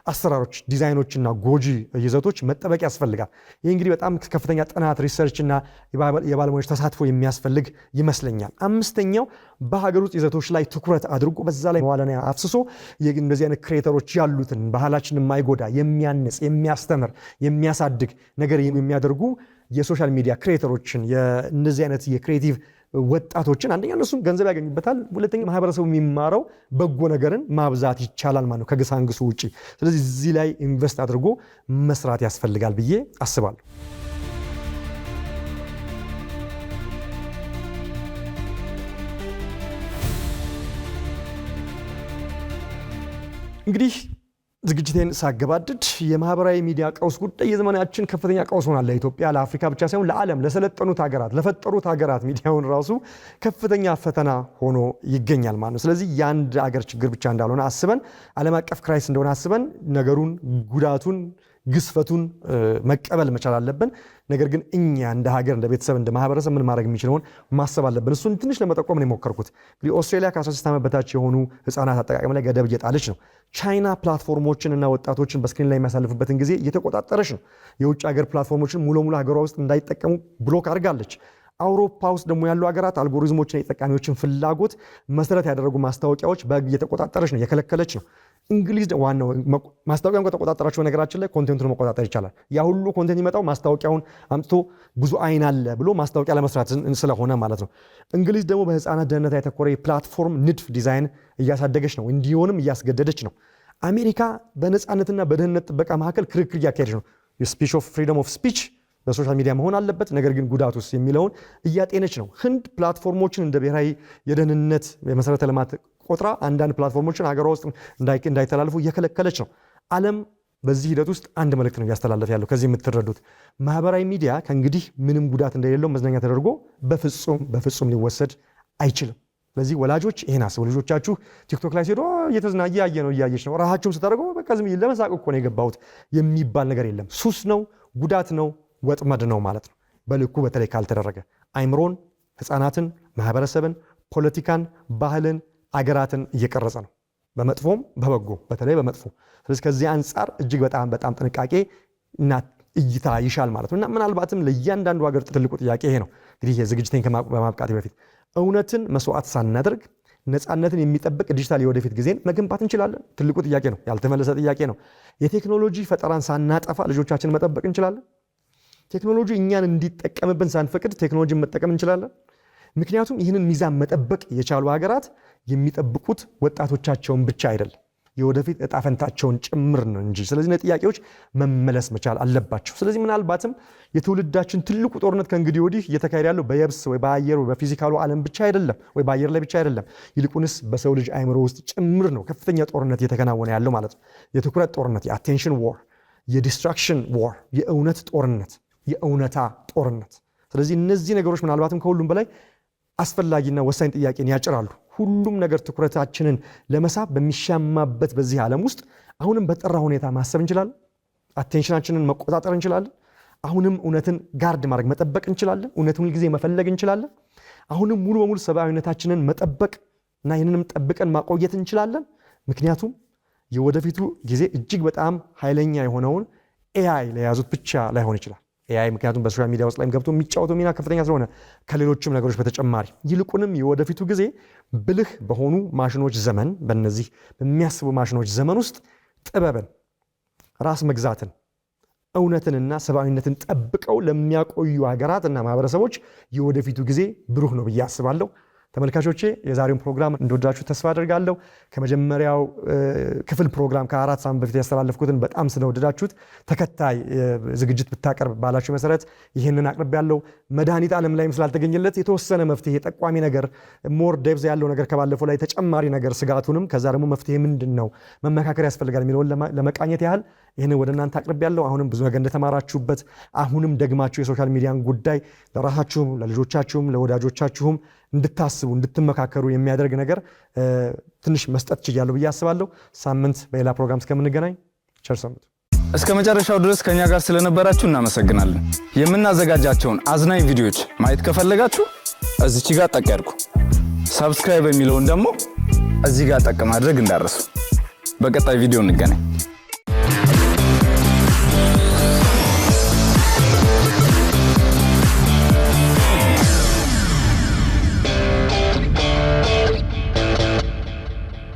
አሰራሮች፣ ዲዛይኖችና ጎጂ ይዘቶች መጠበቅ ያስፈልጋል። ይህ እንግዲህ በጣም ከፍተኛ ጥናት ሪሰርችና የባለሙያዎች ተሳትፎ የሚያስፈልግ ይመስለኛል። አምስተኛው በሀገር ውስጥ ይዘቶች ላይ ትኩረት አድርጎ በዛ ላይ መዋለ ንዋይ አፍስሶ እንደዚህ አይነት ክሬተሮች ያሉትን ባህላችንን የማይጎዳ የሚያንጽ፣ የሚያስተምር፣ የሚያሳድግ ነገር የሚያደርጉ የሶሻል ሚዲያ ክሬተሮችን እንደዚህ አይነት የክሬቲቭ ወጣቶችን አንደኛ እነሱም ገንዘብ ያገኙበታል። ሁለተኛ ማህበረሰቡ የሚማረው በጎ ነገርን ማብዛት ይቻላል ማለት ነው ከግሳንግሱ ውጪ። ስለዚህ እዚህ ላይ ኢንቨስት አድርጎ መስራት ያስፈልጋል ብዬ አስባለሁ። እንግዲህ ዝግጅቴን ሳገባድድ የማህበራዊ ሚዲያ ቀውስ ጉዳይ የዘመናችን ከፍተኛ ቀውስ ሆኗል። ለኢትዮጵያ፣ ለአፍሪካ ብቻ ሳይሆን ለዓለም፣ ለሰለጠኑት ሀገራት፣ ለፈጠሩት ሀገራት ሚዲያውን ራሱ ከፍተኛ ፈተና ሆኖ ይገኛል ማለት ነው። ስለዚህ የአንድ ሀገር ችግር ብቻ እንዳልሆነ አስበን ዓለም አቀፍ ክራይስ እንደሆነ አስበን ነገሩን፣ ጉዳቱን፣ ግዝፈቱን መቀበል መቻል አለብን። ነገር ግን እኛ እንደ ሀገር፣ እንደ ቤተሰብ፣ እንደ ማህበረሰብ ምን ማድረግ የሚችለውን ማሰብ አለብን። እሱን ትንሽ ለመጠቆም ነው የሞከርኩት። እንግዲህ ኦስትሬሊያ ከ16 ዓመት በታች የሆኑ ህፃናት አጠቃቀም ላይ ገደብ እየጣለች ነው። ቻይና ፕላትፎርሞችን እና ወጣቶችን በስክሪን ላይ የሚያሳልፉበትን ጊዜ እየተቆጣጠረች ነው። የውጭ ሀገር ፕላትፎርሞችን ሙሉ ለሙሉ ሀገሯ ውስጥ እንዳይጠቀሙ ብሎክ አድርጋለች። አውሮፓ ውስጥ ደግሞ ያሉ ሀገራት አልጎሪዝሞችን የተጠቃሚዎችን ፍላጎት መሰረት ያደረጉ ማስታወቂያዎች በህግ እየተቆጣጠረች ነው፣ እየከለከለች ነው። እንግሊዝ ዋናው ማስታወቂያውን ከተቆጣጠራቸው ነገራችን ላይ ኮንቴንቱን መቆጣጠር ይቻላል። ያ ሁሉ ኮንቴንት የሚመጣው ማስታወቂያውን አምጥቶ ብዙ አይን አለ ብሎ ማስታወቂያ ለመስራት ስለሆነ ማለት ነው። እንግሊዝ ደግሞ በህፃናት ደህንነት ያተኮረ የፕላትፎርም ንድፍ ዲዛይን እያሳደገች ነው፣ እንዲሆንም እያስገደደች ነው። አሜሪካ በነፃነትና በደህንነት ጥበቃ መካከል ክርክር እያካሄደች ነው። የስፒች ኦፍ ፍሪደም ኦፍ ስፒች በሶሻል ሚዲያ መሆን አለበት፣ ነገር ግን ጉዳቱስ የሚለውን እያጤነች ነው። ህንድ ፕላትፎርሞችን እንደ ብሔራዊ የደህንነት የመሰረተ ልማት ቆጥራ አንዳንድ ፕላትፎርሞችን ሀገሯ ውስጥ እንዳይተላልፉ እየከለከለች ነው። ዓለም በዚህ ሂደት ውስጥ አንድ መልእክት ነው እያስተላለፈ ያለው። ከዚህ የምትረዱት ማህበራዊ ሚዲያ ከእንግዲህ ምንም ጉዳት እንደሌለው መዝናኛ ተደርጎ በፍጹም ሊወሰድ አይችልም። ስለዚህ ወላጆች ይሄን አስቡ። ልጆቻችሁ ቲክቶክ ላይ ሲሄዱ እያየች ነው ራሳችሁም ስታደርጉ በቃ ዝም ለመሳቅ እኮ ነው የገባሁት የሚባል ነገር የለም። ሱስ ነው፣ ጉዳት ነው፣ ወጥመድ ነው ማለት ነው። በልኩ በተለይ ካልተደረገ አይምሮን፣ ህፃናትን፣ ማህበረሰብን፣ ፖለቲካን፣ ባህልን፣ አገራትን እየቀረጸ ነው። በመጥፎም በበጎ በተለይ በመጥፎ። ስለዚህ ከዚህ አንጻር እጅግ በጣም ጥንቃቄ እና እይታ ይሻል ማለት ነው። እና ምናልባትም ለእያንዳንዱ ሀገር ትልቁ ጥያቄ ይሄ ነው። እንግዲህ የዝግጅቴን በማብቃቴ በፊት እውነትን መስዋዕት ሳናደርግ ነፃነትን የሚጠብቅ ዲጂታል የወደፊት ጊዜን መገንባት እንችላለን? ትልቁ ጥያቄ ነው፣ ያልተመለሰ ጥያቄ ነው። የቴክኖሎጂ ፈጠራን ሳናጠፋ ልጆቻችንን መጠበቅ እንችላለን? ቴክኖሎጂ እኛን እንዲጠቀምብን ሳንፈቅድ ቴክኖሎጂን መጠቀም እንችላለን? ምክንያቱም ይህንን ሚዛን መጠበቅ የቻሉ ሀገራት የሚጠብቁት ወጣቶቻቸውን ብቻ አይደለም የወደፊት እጣ ፈንታቸውን ጭምር ነው እንጂ። ስለዚህ ጥያቄዎች መመለስ መቻል አለባቸው። ስለዚህ ምናልባትም የትውልዳችን ትልቁ ጦርነት ከእንግዲህ ወዲህ እየተካሄደ ያለው በየብስ ወይ በአየር ወይ በፊዚካሉ ዓለም ብቻ አይደለም፣ ወይ በአየር ላይ ብቻ አይደለም። ይልቁንስ በሰው ልጅ አይምሮ ውስጥ ጭምር ነው ከፍተኛ ጦርነት እየተከናወነ ያለው ማለት ነው። የትኩረት ጦርነት፣ የአቴንሽን ዋር፣ የዲስትራክሽን ዋር፣ የእውነት ጦርነት፣ የእውነታ ጦርነት። ስለዚህ እነዚህ ነገሮች ምናልባትም ከሁሉም በላይ አስፈላጊና ወሳኝ ጥያቄን ያጭራሉ። ሁሉም ነገር ትኩረታችንን ለመሳብ በሚሻማበት በዚህ ዓለም ውስጥ አሁንም በጠራ ሁኔታ ማሰብ እንችላለን። አቴንሽናችንን መቆጣጠር እንችላለን። አሁንም እውነትን ጋርድ ማድረግ መጠበቅ እንችላለን። እውነትን ሁልጊዜ መፈለግ እንችላለን። አሁንም ሙሉ በሙሉ ሰብአዊነታችንን መጠበቅ እና ይህንንም ጠብቀን ማቆየት እንችላለን። ምክንያቱም የወደፊቱ ጊዜ እጅግ በጣም ኃይለኛ የሆነውን ኤአይ ለያዙት ብቻ ላይሆን ይችላል። ኤአይ ምክንያቱም በሶሻል ሚዲያ ውስጥ ላይም ገብቶ የሚጫወተው ሚና ከፍተኛ ስለሆነ ከሌሎችም ነገሮች በተጨማሪ ይልቁንም የወደፊቱ ጊዜ ብልህ በሆኑ ማሽኖች ዘመን፣ በእነዚህ በሚያስቡ ማሽኖች ዘመን ውስጥ ጥበብን፣ ራስ መግዛትን፣ እውነትንና ሰብአዊነትን ጠብቀው ለሚያቆዩ ሀገራትና ማህበረሰቦች የወደፊቱ ጊዜ ብሩህ ነው ብዬ አስባለሁ። ተመልካቾቼ የዛሬውን ፕሮግራም እንደወዳችሁ ተስፋ አደርጋለሁ። ከመጀመሪያው ክፍል ፕሮግራም ከ4 ሳምንት በፊት ያስተላለፍኩትን በጣም ስለወደዳችሁት ተከታይ ዝግጅት ብታቀርብ ባላችሁ መሰረት ይህንን አቅርቤያለሁ። መድኃኒት ዓለም ላይም ስላልተገኘለት የተወሰነ መፍትሄ ጠቋሚ ነገር ሞር ዴፕዝ ያለው ነገር ከባለፈው ላይ ተጨማሪ ነገር ስጋቱንም ከዛ ደግሞ መፍትሄ ምንድነው መመካከር ያስፈልጋል የሚለውን ለመቃኘት ያህል ይህንን ወደ እናንተ አቅርቤያለሁ። አሁንም ብዙ ነገር እንደተማራችሁበት አሁንም ደግማችሁ የሶሻል ሚዲያን ጉዳይ ለራሳችሁም ለልጆቻችሁም ለወዳጆቻችሁም እንድታስቡ እንድትመካከሩ የሚያደርግ ነገር ትንሽ መስጠት ችያለሁ ብዬ አስባለሁ። ሳምንት በሌላ ፕሮግራም እስከምንገናኝ ቸር ሰንብቱ። እስከ መጨረሻው ድረስ ከኛ ጋር ስለነበራችሁ እናመሰግናለን። የምናዘጋጃቸውን አዝናኝ ቪዲዮዎች ማየት ከፈለጋችሁ እዚች ጋር ጠቅ ያድርጉ። ሰብስክራይብ የሚለውን ደግሞ እዚህ ጋር ጠቅ ማድረግ እንዳትረሱ። በቀጣይ ቪዲዮ እንገናኝ።